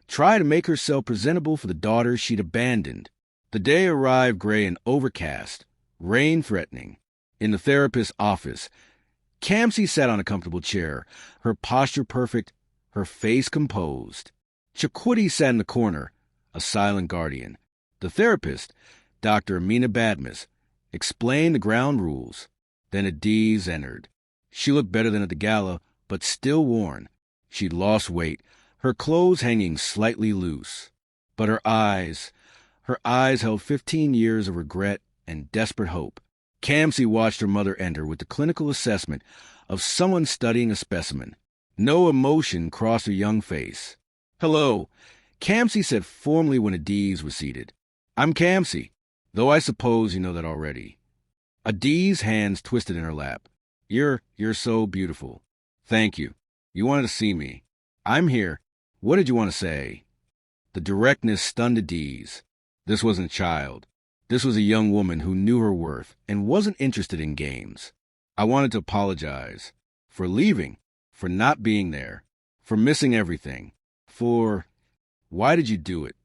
tried to make herself presentable for the daughter she'd abandoned. The day arrived gray and overcast, rain threatening. In the therapist's office, Kamsi sat on a comfortable chair, her posture perfect, her face composed. Chakotay sat in the corner, a silent guardian. The therapist, Dr. Amina Badmus, explained the ground rules. Then Adiz entered. She looked better than at the gala, but still worn. She'd lost weight, her clothes hanging slightly loose. But her eyes held 15 years of regret and desperate hope. Kamsi watched her mother enter with the clinical assessment of someone studying a specimen. No emotion crossed her young face. Hello, Kamsi said formally when Adiz was seated. I'm Kamsi, though I suppose you know that already. Adiz's hands twisted in her lap. You're so beautiful. Thank you. You wanted to see me. I'm here. What did you want to say? The directness stunned Adiz. This wasn't a child. This was a young woman who knew her worth and wasn't interested in games. I wanted to apologize. For leaving. For not being there. For missing everything. For... Why did you do it?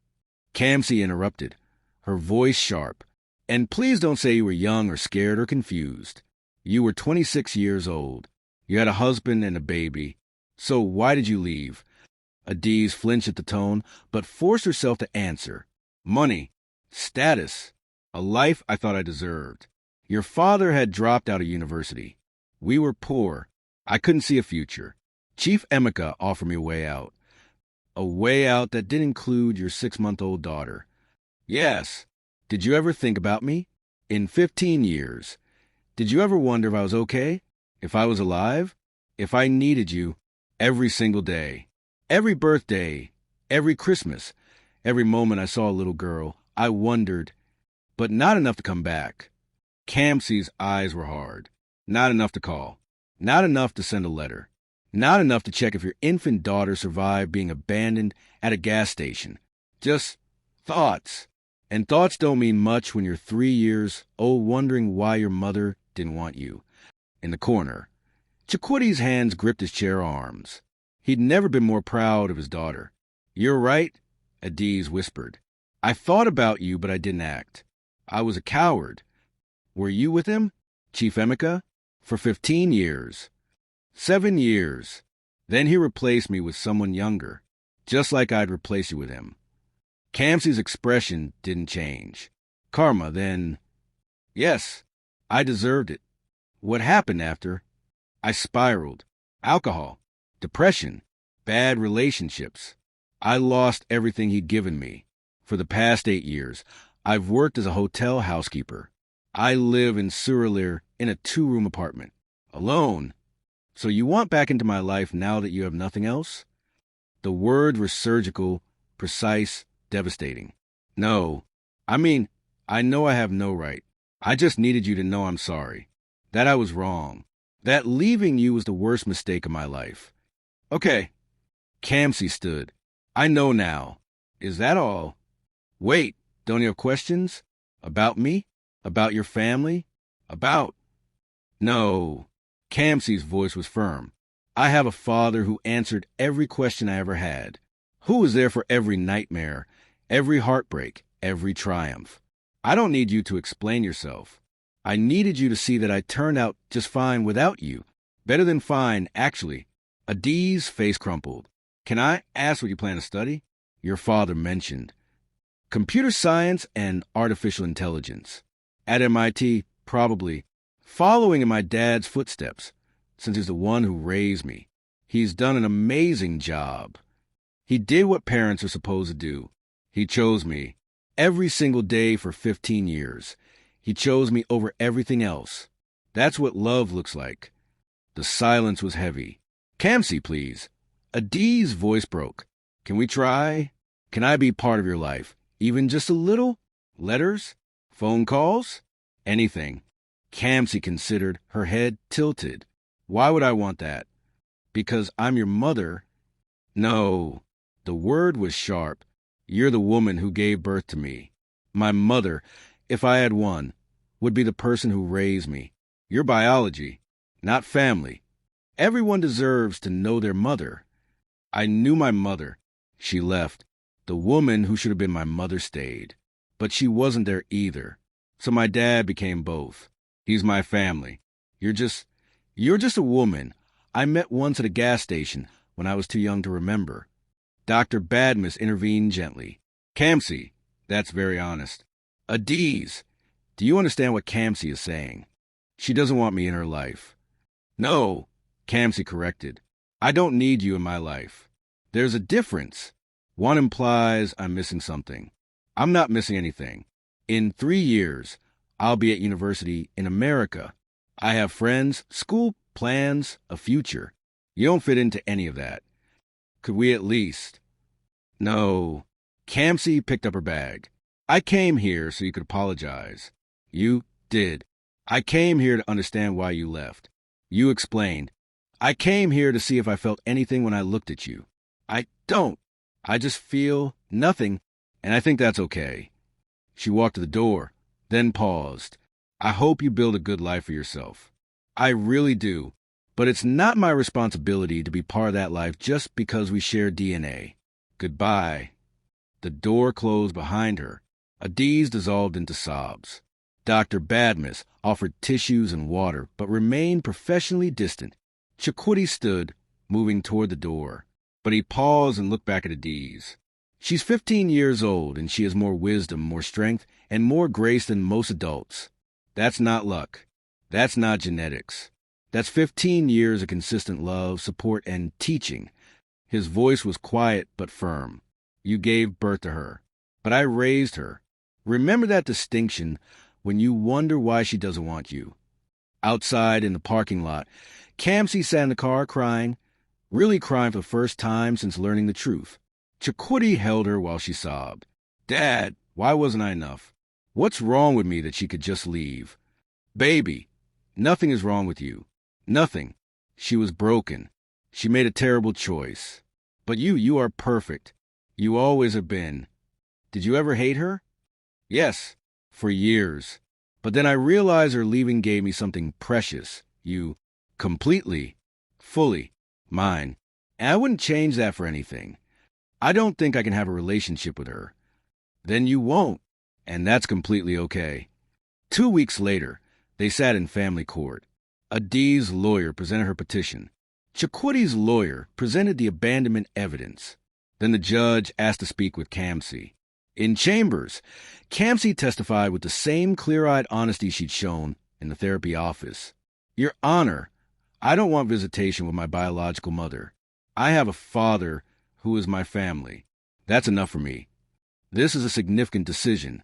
Kamsi interrupted, her voice sharp. And please don't say you were young or scared or confused. You were 26 years old. You had a husband and a baby. So why did you leave? Adiz flinched at the tone, but forced herself to answer. Money. Status. A life I thought I deserved. Your father had dropped out of university. We were poor. I couldn't see a future. Chief Emeka offered me a way out. A way out that did include your 6-month-old daughter. Yes. Did you ever think about me? In 15 years. Did you ever wonder if I was okay? If I was alive? If I needed you every single day? Every birthday? Every Christmas? Every moment I saw a little girl, I wondered, but not enough to come back. Kamsi's eyes were hard. Not enough to call. Not enough to send a letter. Not enough to check if your infant daughter survived being abandoned at a gas station. Just thoughts. And thoughts don't mean much when you're 3 years old wondering why your mother didn't want you. In the corner, Chikwudi's hands gripped his chair arms. He'd never been more proud of his daughter. You're right, Adiz whispered. I thought about you, but I didn't act. I was a coward. Were you with him, Chief Emeka? For 15 years. 7 years. Then he replaced me with someone younger, just like I'd replace you with him. Kamsi's expression didn't change. Karma, then. Yes, I deserved it. What happened after? I spiraled. Alcohol. Depression. Bad relationships. I lost everything he'd given me. For the past 8 years, I've worked as a hotel housekeeper. I live in Surulere in a 2-room apartment. Alone. So you want back into my life now that you have nothing else? The words were surgical, precise, devastating. No. I mean, I know I have no right. I just needed you to know I'm sorry. That I was wrong. That leaving you was the worst mistake of my life. Okay. Kamsi stood. I know now. Is that all? Wait, don't you have questions? About me? About your family? About... No. Kamsi's voice was firm. I have a father who answered every question I ever had. Who was there for every nightmare, every heartbreak, every triumph. I don't need you to explain yourself. I needed you to see that I turned out just fine without you. Better than fine, actually. Adiz's face crumpled. Can I ask what you plan to study? Your father mentioned. Computer science and artificial intelligence. At MIT, probably. Following in my dad's footsteps, since he's the one who raised me. He's done an amazing job. He did what parents are supposed to do. He chose me. Every single day for 15 years. He chose me over everything else. That's what love looks like. The silence was heavy. Kamsi, please. Adiz's voice broke. Can we try? Can I be part of your life? Even just a little? Letters? Phone calls? Anything. Kamsi considered, her head tilted. Why would I want that? Because I'm your mother? No. The word was sharp. You're the woman who gave birth to me. My mother, if I had one, would be the person who raised me. Your biology, not family. Everyone deserves to know their mother. I knew my mother. She left. The woman who should have been my mother stayed. But she wasn't there either. So my dad became both. He's my family. You're just a woman I met once at a gas station when I was too young to remember. Dr. Badmus intervened gently. Kamsi, that's very honest. Adiz, do you understand what Kamsi is saying? She doesn't want me in her life. No, Kamsi corrected. I don't need you in my life. There's a difference. One implies I'm missing something. I'm not missing anything. In 3 years, I'll be at university in America. I have friends, school, plans, a future. You don't fit into any of that. Could we at least... No. Kamsi picked up her bag. I came here so you could apologize. You did. I came here to understand why you left. You explained. I came here to see if I felt anything when I looked at you. I don't. I just feel nothing, and I think that's okay. She walked to the door, then paused. I hope you build a good life for yourself. I really do. But it's not my responsibility to be part of that life just because we share DNA. Goodbye. The door closed behind her. Adiz dissolved into sobs. Dr. Badmus offered tissues and water, but remained professionally distant. Chakotay stood, moving toward the door. But he paused and looked back at Adiz. She's 15 years old, and she has more wisdom, more strength, and more grace than most adults. That's not luck. That's not genetics. That's 15 years of consistent love, support, and teaching. His voice was quiet but firm. You gave birth to her, but I raised her. Remember that distinction when you wonder why she doesn't want you. Outside in the parking lot, Kamsi sat in the car crying, really crying for the first time since learning the truth. Chakotay held her while she sobbed. Dad, why wasn't I enough? What's wrong with me that she could just leave? Baby, nothing is wrong with you. Nothing. She was broken. She made a terrible choice. But you are perfect. You always have been. Did you ever hate her? Yes, for years. But then I realized her leaving gave me something precious. You, completely, fully, mine. And I wouldn't change that for anything. I don't think I can have a relationship with her. Then you won't, and that's completely okay. 2 weeks later, they sat in family court. Adiz's lawyer presented her petition. Chakotay's lawyer presented the abandonment evidence. Then the judge asked to speak with Kamsi. In chambers, Kamsi testified with the same clear-eyed honesty she'd shown in the therapy office. Your Honor, I don't want visitation with my biological mother. I have a father who is my family. That's enough for me. This is a significant decision.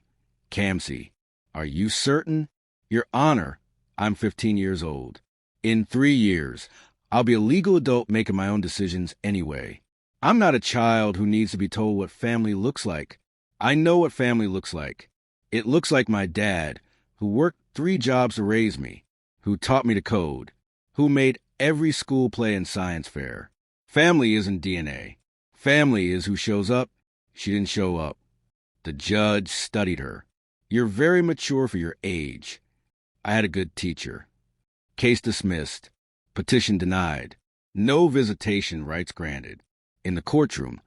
Kamsi, are you certain? Your Honor, I'm 15 years old. In 3 years, I'll be a legal adult making my own decisions anyway. I'm not a child who needs to be told what family looks like. I know what family looks like. It looks like my dad, who worked 3 jobs to raise me, who taught me to code, who made every school play and science fair. Family isn't DNA. Family is who shows up. She didn't show up. The judge studied her. You're very mature for your age. I had a good teacher. Case dismissed. Petition denied. No visitation rights granted. In the courtroom,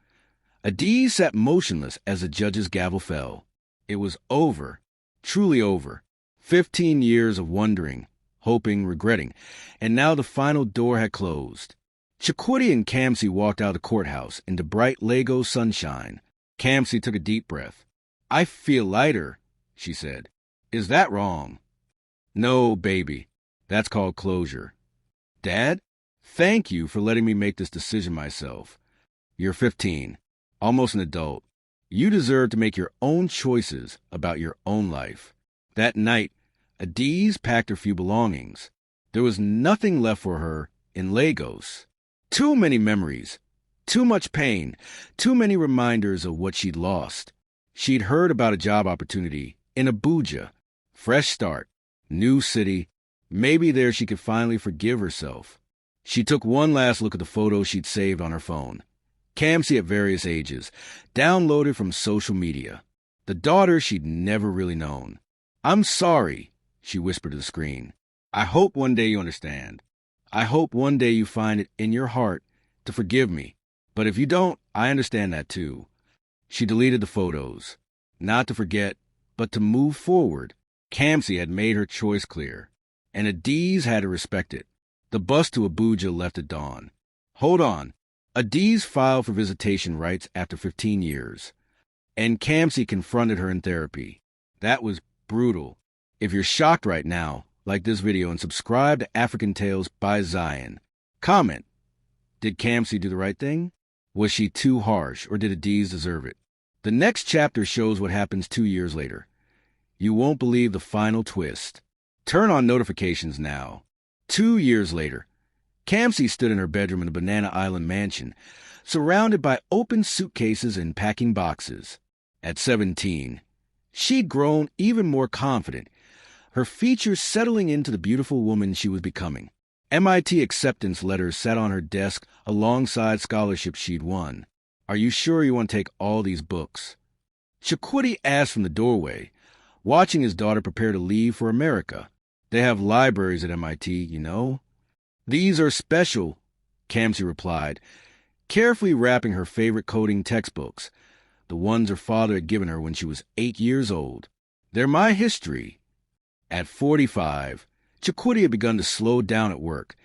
Adiz sat motionless as the judge's gavel fell. It was over. Truly over. 15 years of wondering, hoping, regretting, and now the final door had closed. Chakotay and Kamsi walked out of the courthouse into bright Lego sunshine. Kamsi took a deep breath. I feel lighter, she said. Is that wrong? No, baby. That's called closure. Dad, thank you for letting me make this decision myself. You're 15, almost an adult. You deserve to make your own choices about your own life. That night, Adiz packed her few belongings. There was nothing left for her in Lagos. Too many memories, too much pain, too many reminders of what she'd lost. She'd heard about a job opportunity in Abuja. Fresh start, new city. Maybe there she could finally forgive herself. She took one last look at the photos she'd saved on her phone. Kamsi at various ages, downloaded from social media. The daughter she'd never really known. I'm sorry, she whispered to the screen. I hope one day you understand. I hope one day you find it in your heart to forgive me. But if you don't, I understand that too. She deleted the photos. Not to forget, but to move forward. Kamsi had made her choice clear, and Adiz had to respect it. The bus to Abuja left at dawn. Hold on. Adiz filed for visitation rights after 15 years, and Kamsi confronted her in therapy. That was brutal. If you're shocked right now, like this video and subscribe to African Tales by Zion. Comment. Did Kamsi do the right thing? Was she too harsh, or did Adiz deserve it? The next chapter shows what happens 2 years later. You won't believe the final twist. Turn on notifications now. 2 years later, Kamsi stood in her bedroom in the Banana Island mansion, surrounded by open suitcases and packing boxes. At 17, she'd grown even more confident, her features settling into the beautiful woman she was becoming. MIT acceptance letters sat on her desk alongside scholarships she'd won. Are you sure you want to take all these books? Chakotay asked from the doorway, watching his daughter prepare to leave for America. They have libraries at MIT, you know. These are special, Kamsi replied, carefully wrapping her favorite coding textbooks, the ones her father had given her when she was 8 years old. They're my history. At 45, Chakudi had begun to slow down at work,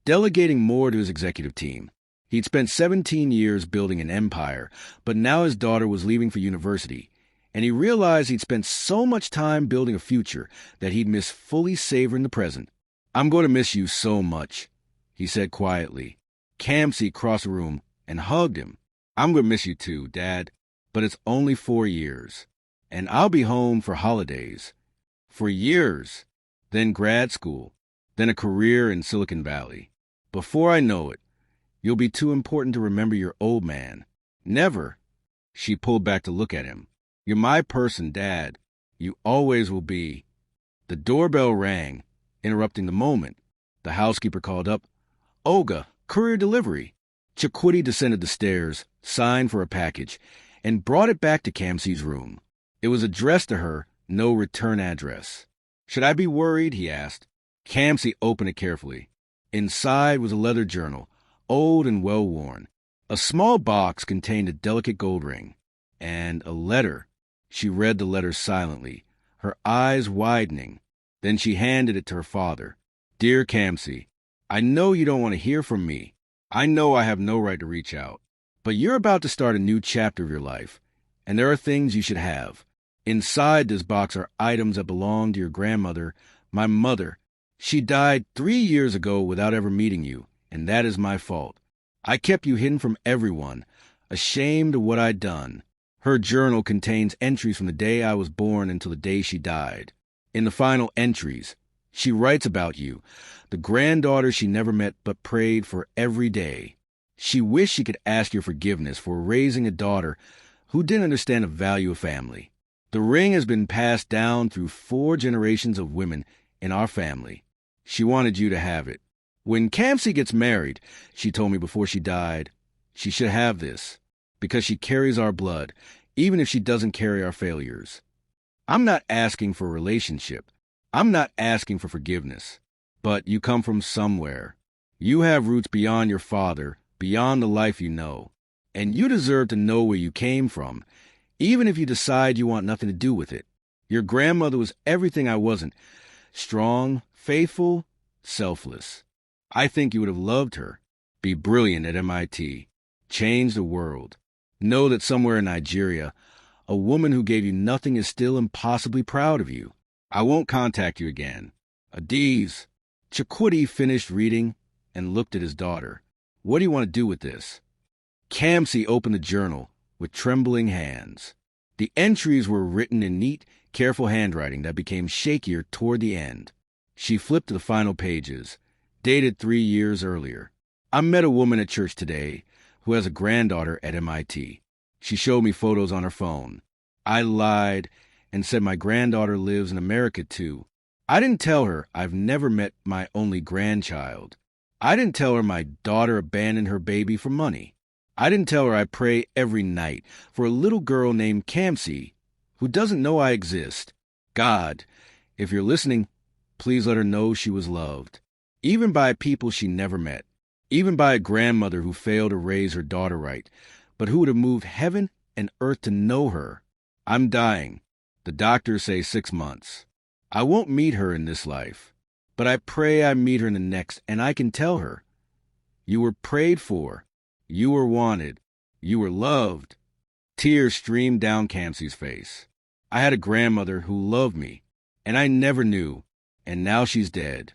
delegating more to his executive team. He'd spent 17 years building an empire, but now his daughter was leaving for university, and he realized he'd spent so much time building a future that he'd miss fully savoring the present. "I'm going to miss you so much," he said quietly. Kamsi crossed the room and hugged him. "I'm going to miss you too, Dad, but it's only 4 years, and I'll be home for holidays. For years, then grad school, then a career in Silicon Valley. Before I know it, you'll be too important to remember your old man. Never." She pulled back to look at him. "You're my person, Dad. You always will be." The doorbell rang, interrupting the moment. The housekeeper called up, "Olga, courier delivery." Chakudi descended the stairs, signed for a package, and brought it back to Kamsi's room. It was addressed to her, no return address. "Should I be worried?" he asked. Kamsi opened it carefully. Inside was a leather journal, old and well-worn. A small box contained a delicate gold ring. And a letter. She read the letter silently, her eyes widening. Then she handed it to her father. "Dear Kamsi, I know you don't want to hear from me. I know I have no right to reach out. But you're about to start a new chapter of your life, and there are things you should have. Inside this box are items that belong to your grandmother, my mother. She died 3 years ago without ever meeting you, and that is my fault. I kept you hidden from everyone, ashamed of what I'd done." Her journal contains entries from the day I was born until the day she died. In the final entries, she writes about you, the granddaughter she never met but prayed for every day. She wished she could ask your forgiveness for raising a daughter who didn't understand the value of family. The ring has been passed down through 4 generations of women in our family. She wanted you to have it. When Kamsi gets married, she told me before she died, she should have this, because she carries our blood, even if she doesn't carry our failures. I'm not asking for a relationship. I'm not asking for forgiveness. But you come from somewhere. You have roots beyond your father, beyond the life you know. And you deserve to know where you came from, even if you decide you want nothing to do with it. Your grandmother was everything I wasn't. Strong, faithful, selfless. I think you would have loved her. Be brilliant at MIT. Change the world. Know that somewhere in Nigeria, a woman who gave you nothing is still impossibly proud of you. I won't contact you again. Adiz." Chakudi finished reading and looked at his daughter. "What do you want to do with this?" Kamsi opened the journal with trembling hands. The entries were written in neat, careful handwriting that became shakier toward the end. She flipped to the final pages, dated 3 years earlier. "I met a woman at church today who has a granddaughter at MIT. She showed me photos on her phone. I lied and said my granddaughter lives in America too. I didn't tell her I've never met my only grandchild. I didn't tell her my daughter abandoned her baby for money. I didn't tell her I pray every night for a little girl named Kamsi who doesn't know I exist. God, if you're listening, please let her know she was loved, even by people she never met, even by a grandmother who failed to raise her daughter right, but who would have moved heaven and earth to know her. I'm dying. The doctors say 6 months. I won't meet her in this life, but I pray I meet her in the next, and I can tell her, you were prayed for, you were wanted, you were loved." Tears streamed down Kamsi's face. "I had a grandmother who loved me, and I never knew, and now she's dead."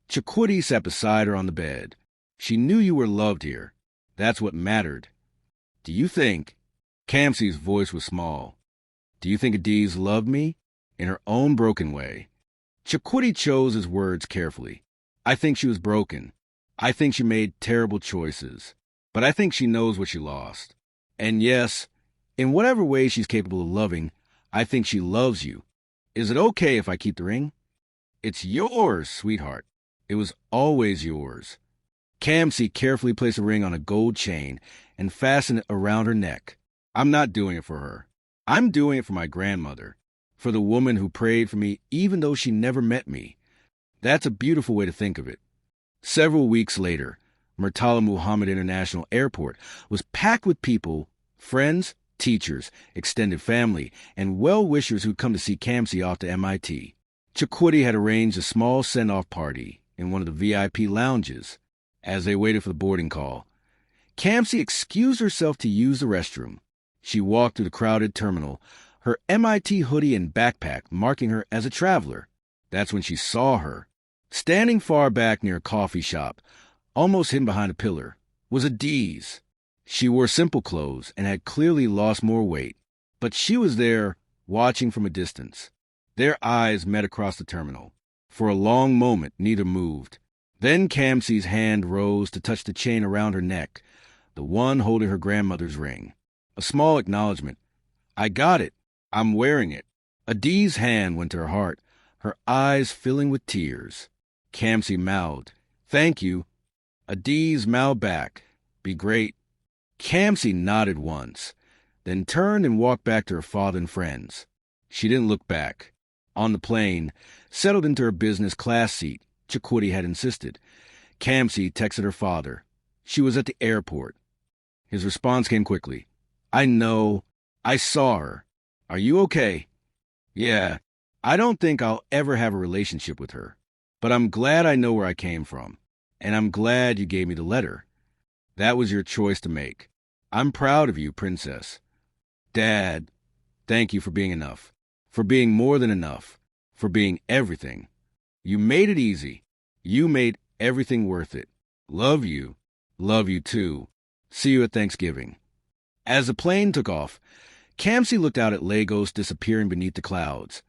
Chakudi sat beside her on the bed. "She knew you were loved here. That's what mattered. Do you think," Kamsi's voice was small, "do you think Adiz loved me?" In her own broken way. Chakudi chose his words carefully. "I think she was broken. I think she made terrible choices. But I think she knows what she lost. And yes, in whatever way she's capable of loving, I think she loves you. Is it okay if I keep the ring?" "It's yours, sweetheart. It was always yours." Kamsi carefully placed the ring on a gold chain and fastened it around her neck. "I'm not doing it for her. I'm doing it for my grandmother, for the woman who prayed for me even though she never met me, That's a beautiful way to think of it. Several weeks later, Murtala Muhammad International Airport was packed with people, friends, teachers, extended family, and well-wishers who'd come to see Kamsi off to MIT. Chakwudi had arranged a small send-off party in one of the VIP lounges. As they waited for the boarding call, Kamsi excused herself to use the restroom. She walked through the crowded terminal, her MIT hoodie and backpack marking her as a traveler. That's when she saw her. Standing far back near a coffee shop, almost hidden behind a pillar, was Adiz. She wore simple clothes and had clearly lost more weight, but she was there, watching from a distance. Their eyes met across the terminal. For a long moment, neither moved. Then Kamsi's hand rose to touch the chain around her neck, the one holding her grandmother's ring. A small acknowledgement. I got it. I'm wearing it. Adiz's hand went to her heart, her eyes filling with tears. Kamsi mouthed, Thank you. Adiz mouthed back, Be great. Kamsi nodded once, then turned and walked back to her father and friends. She didn't look back. On the plane, settled into her business class seat, Chakwudi had insisted, Kamsi texted her father. She was at the airport. His response came quickly. I know. I saw her. Are you okay? Yeah. I don't think I'll ever have a relationship with her. But I'm glad I know where I came from. And I'm glad you gave me the letter. That was your choice to make. I'm proud of you, Princess. Dad, thank you for being enough. For being more than enough. For being everything. You made it easy. You made everything worth it. Love you. Love you too. See you at Thanksgiving. As the plane took off, Kamsi looked out at Lagos disappearing beneath the clouds.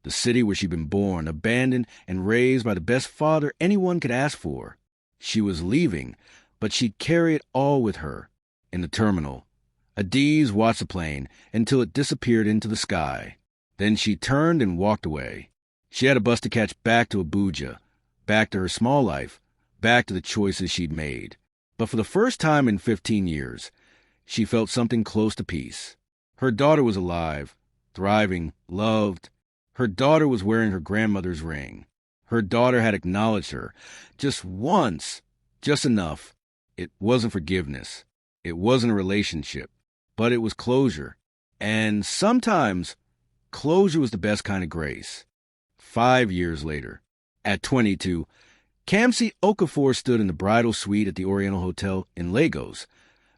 The city where she'd been born, abandoned, and raised by the best father anyone could ask for. She was leaving, but she'd carry it all with her. In the terminal, Adiz watched the plane until it disappeared into the sky. Then she turned and walked away. She had a bus to catch back to Abuja, back to her small life, back to the choices she'd made. But for the first time in 15 years, she felt something close to peace. Her daughter was alive, thriving, loved. Her daughter was wearing her grandmother's ring. Her daughter had acknowledged her, just once, just enough. It wasn't forgiveness. It wasn't a relationship, but it was closure. And sometimes, closure was the best kind of grace. 5 years later, at 22, Kamsi Okafor stood in the bridal suite at the Oriental Hotel in Lagos,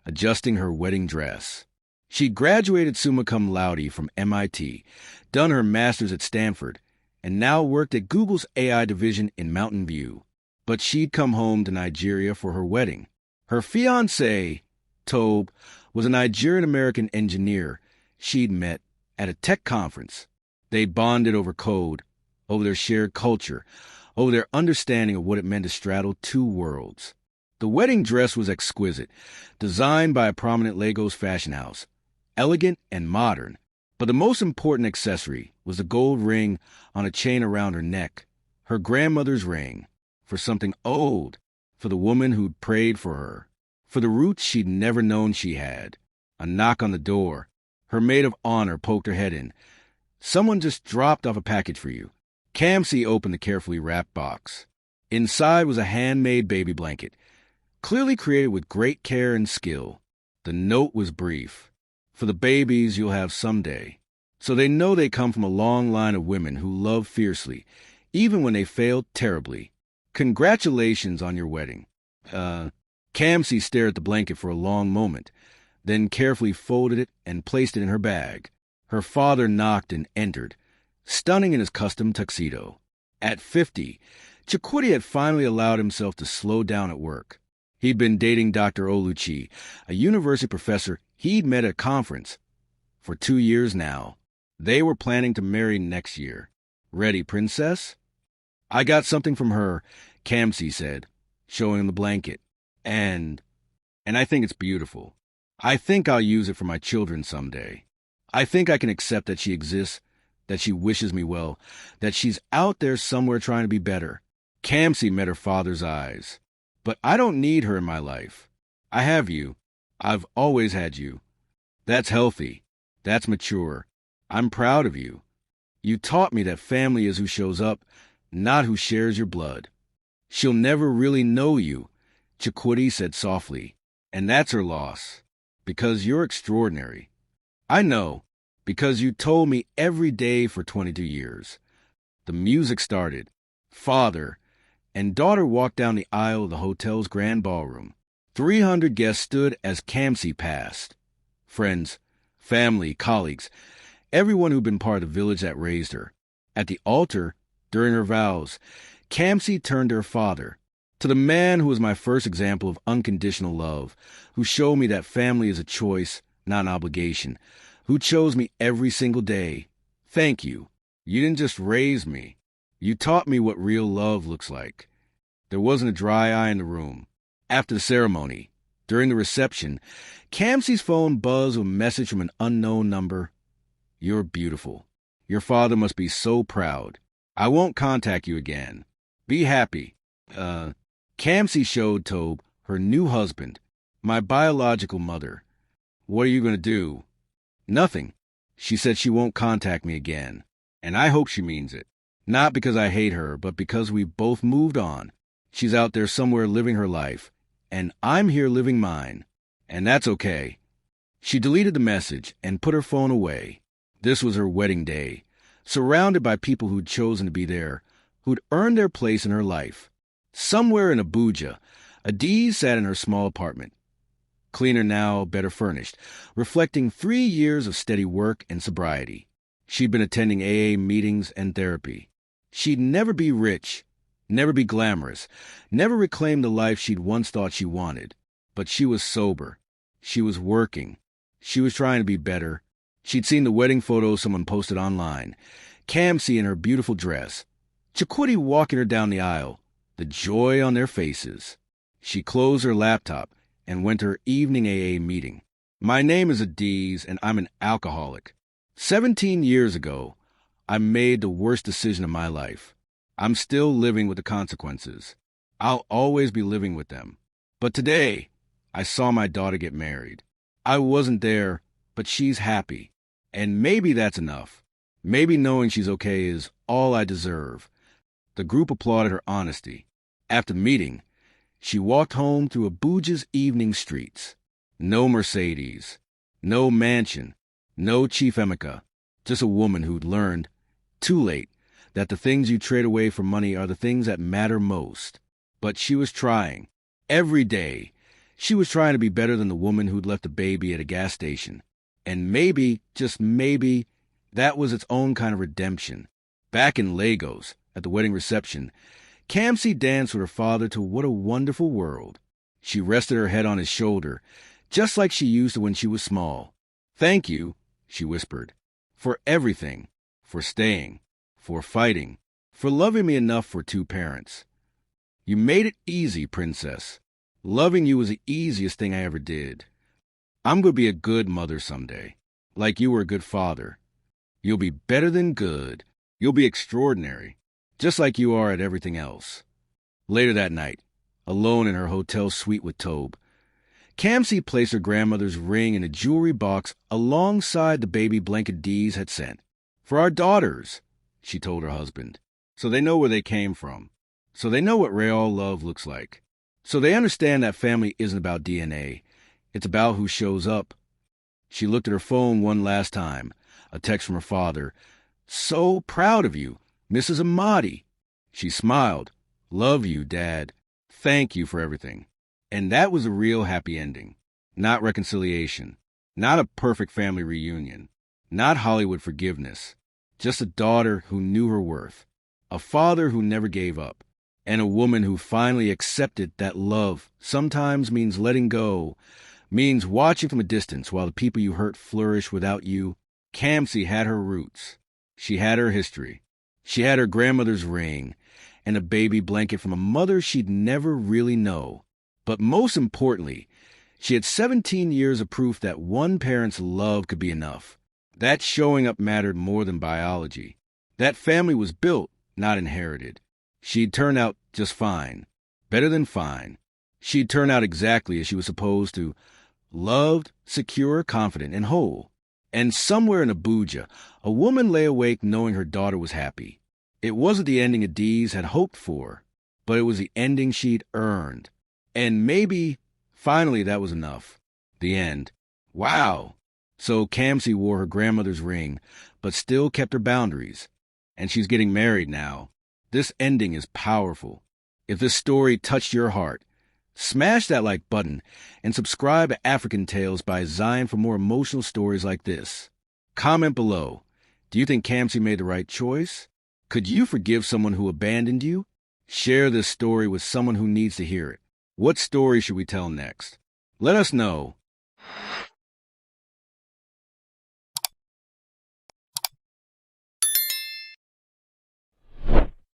adjusting her wedding dress. She'd graduated summa cum laude from MIT, done her master's at Stanford, and now worked at Google's AI division in Mountain View. But she'd come home to Nigeria for her wedding. Her fiancé, Tobe, was a Nigerian-American engineer she'd met at a tech conference. They bonded over code, over their shared culture, over their understanding of what it meant to straddle two worlds. The wedding dress was exquisite, designed by a prominent Lagos fashion house, elegant and modern. But the most important accessory was the gold ring on a chain around her neck, her grandmother's ring, for something old, for the woman who'd prayed for her, for the roots she'd never known she had. A knock on the door. Her maid of honor poked her head in. Someone just dropped off a package for you. Kamsi opened the carefully wrapped box. Inside was a handmade baby blanket, clearly created with great care and skill. The note was brief. For the babies you'll have someday. So they know they come from a long line of women who love fiercely, even when they failed terribly. Congratulations on your wedding. Kamsi stared at the blanket for a long moment, then carefully folded it and placed it in her bag. Her father knocked and entered, stunning in his custom tuxedo. At 50, Chakwudi had finally allowed himself to slow down at work. He'd been dating Dr. Oluchi, a university professor he'd met at a conference. For 2 years now. They were planning to marry next year. Ready, princess? I got something from her, Kamsi said, showing him the blanket. And I think it's beautiful. I think I'll use it for my children someday. I think I can accept that she exists, that she wishes me well, that she's out there somewhere trying to be better. Kamsi met her father's eyes. But I don't need her in my life. I have you. I've always had you. That's healthy. That's mature. I'm proud of you. You taught me that family is who shows up, not who shares your blood. She'll never really know you, Chakotay said softly, and that's her loss, because you're extraordinary. I know, because you told me every day for 22 years. The music started. Father and daughter walked down the aisle of the hotel's grand ballroom. 300 guests stood as Kamsi passed. Friends, family, colleagues, everyone who'd been part of the village that raised her. At the altar, during her vows, Kamsi turned to her father, to the man who was my first example of unconditional love, who showed me that family is a choice, not an obligation, who chose me every single day. Thank you. You didn't just raise me. You taught me what real love looks like. There wasn't a dry eye in the room. After the ceremony, during the reception, Kamsi's phone buzzed with a message from an unknown number. You're beautiful. Your father must be so proud. I won't contact you again. Be happy. Kamsi showed Tobe her new husband, my biological mother. What are you going to do? Nothing. She said she won't contact me again. And I hope she means it. Not because I hate her, but because we both moved on. She's out there somewhere living her life, and I'm here living mine. And that's okay. She deleted the message and put her phone away. This was her wedding day, surrounded by people who'd chosen to be there, who'd earned their place in her life. Somewhere in Abuja, Adiz sat in her small apartment. Cleaner now, better furnished, reflecting 3 years of steady work and sobriety. She'd been attending AA meetings and therapy. She'd never be rich, never be glamorous, never reclaim the life she'd once thought she wanted. But she was sober. She was working. She was trying to be better. She'd seen the wedding photos someone posted online. Kamsi in her beautiful dress. Chakotay walking her down the aisle. The joy on their faces. She closed her laptop and went to her evening AA meeting. My name is Adiz, and I'm an alcoholic. 17 years ago, I made the worst decision of my life. I'm still living with the consequences. I'll always be living with them. But today, I saw my daughter get married. I wasn't there, but she's happy. And maybe that's enough. Maybe knowing she's okay is all I deserve. The group applauded her honesty. After the meeting, she walked home through Abuja's evening streets. No Mercedes, no mansion, no Chief Emeka, just a woman who'd learned, too late, that the things you trade away for money are the things that matter most. But she was trying. Every day, she was trying to be better than the woman who'd left a baby at a gas station. And maybe, just maybe, that was its own kind of redemption. Back in Lagos, at the wedding reception, Kamsi danced with her father to What a Wonderful World. She rested her head on his shoulder, just like she used to when she was small. Thank you, she whispered, for everything, for staying, for fighting, for loving me enough for 2 parents. You made it easy, princess. Loving you was the easiest thing I ever did. I'm going to be a good mother someday, like you were a good father. You'll be better than good. You'll be extraordinary, just like you are at everything else. Later that night, alone in her hotel suite with Tobe, Kamsi placed her grandmother's ring in a jewelry box alongside the baby blanket Dees had sent. For our daughters, she told her husband, so they know where they came from, so they know what real love looks like, so they understand that family isn't about DNA, it's about who shows up. She looked at her phone one last time, a text from her father. So proud of you, Mrs. Amadi. She smiled. Love you, Dad. Thank you for everything. And that was a real happy ending. Not reconciliation. Not a perfect family reunion. Not Hollywood forgiveness. Just a daughter who knew her worth. A father who never gave up. And a woman who finally accepted that love sometimes means letting go, means watching from a distance while the people you hurt flourish without you. Kamsi had her roots. She had her history. She had her grandmother's ring and a baby blanket from a mother she'd never really know. But most importantly, she had 17 years of proof that one parent's love could be enough. That showing up mattered more than biology. That family was built, not inherited. She'd turned out just fine. Better than fine. She'd turned out exactly as she was supposed to. Loved, secure, confident, and whole. And somewhere in Abuja, a woman lay awake knowing her daughter was happy. It wasn't the ending Adiz had hoped for, but it was the ending she'd earned. And maybe, finally, that was enough. The end. Wow! So Kamsi wore her grandmother's ring, but still kept her boundaries. And she's getting married now. This ending is powerful. If this story touched your heart, smash that like button and subscribe to African Tales by Zion for more emotional stories like this. Comment below. Do you think Kamsi made the right choice? Could you forgive someone who abandoned you? Share this story with someone who needs to hear it. What story should we tell next? Let us know.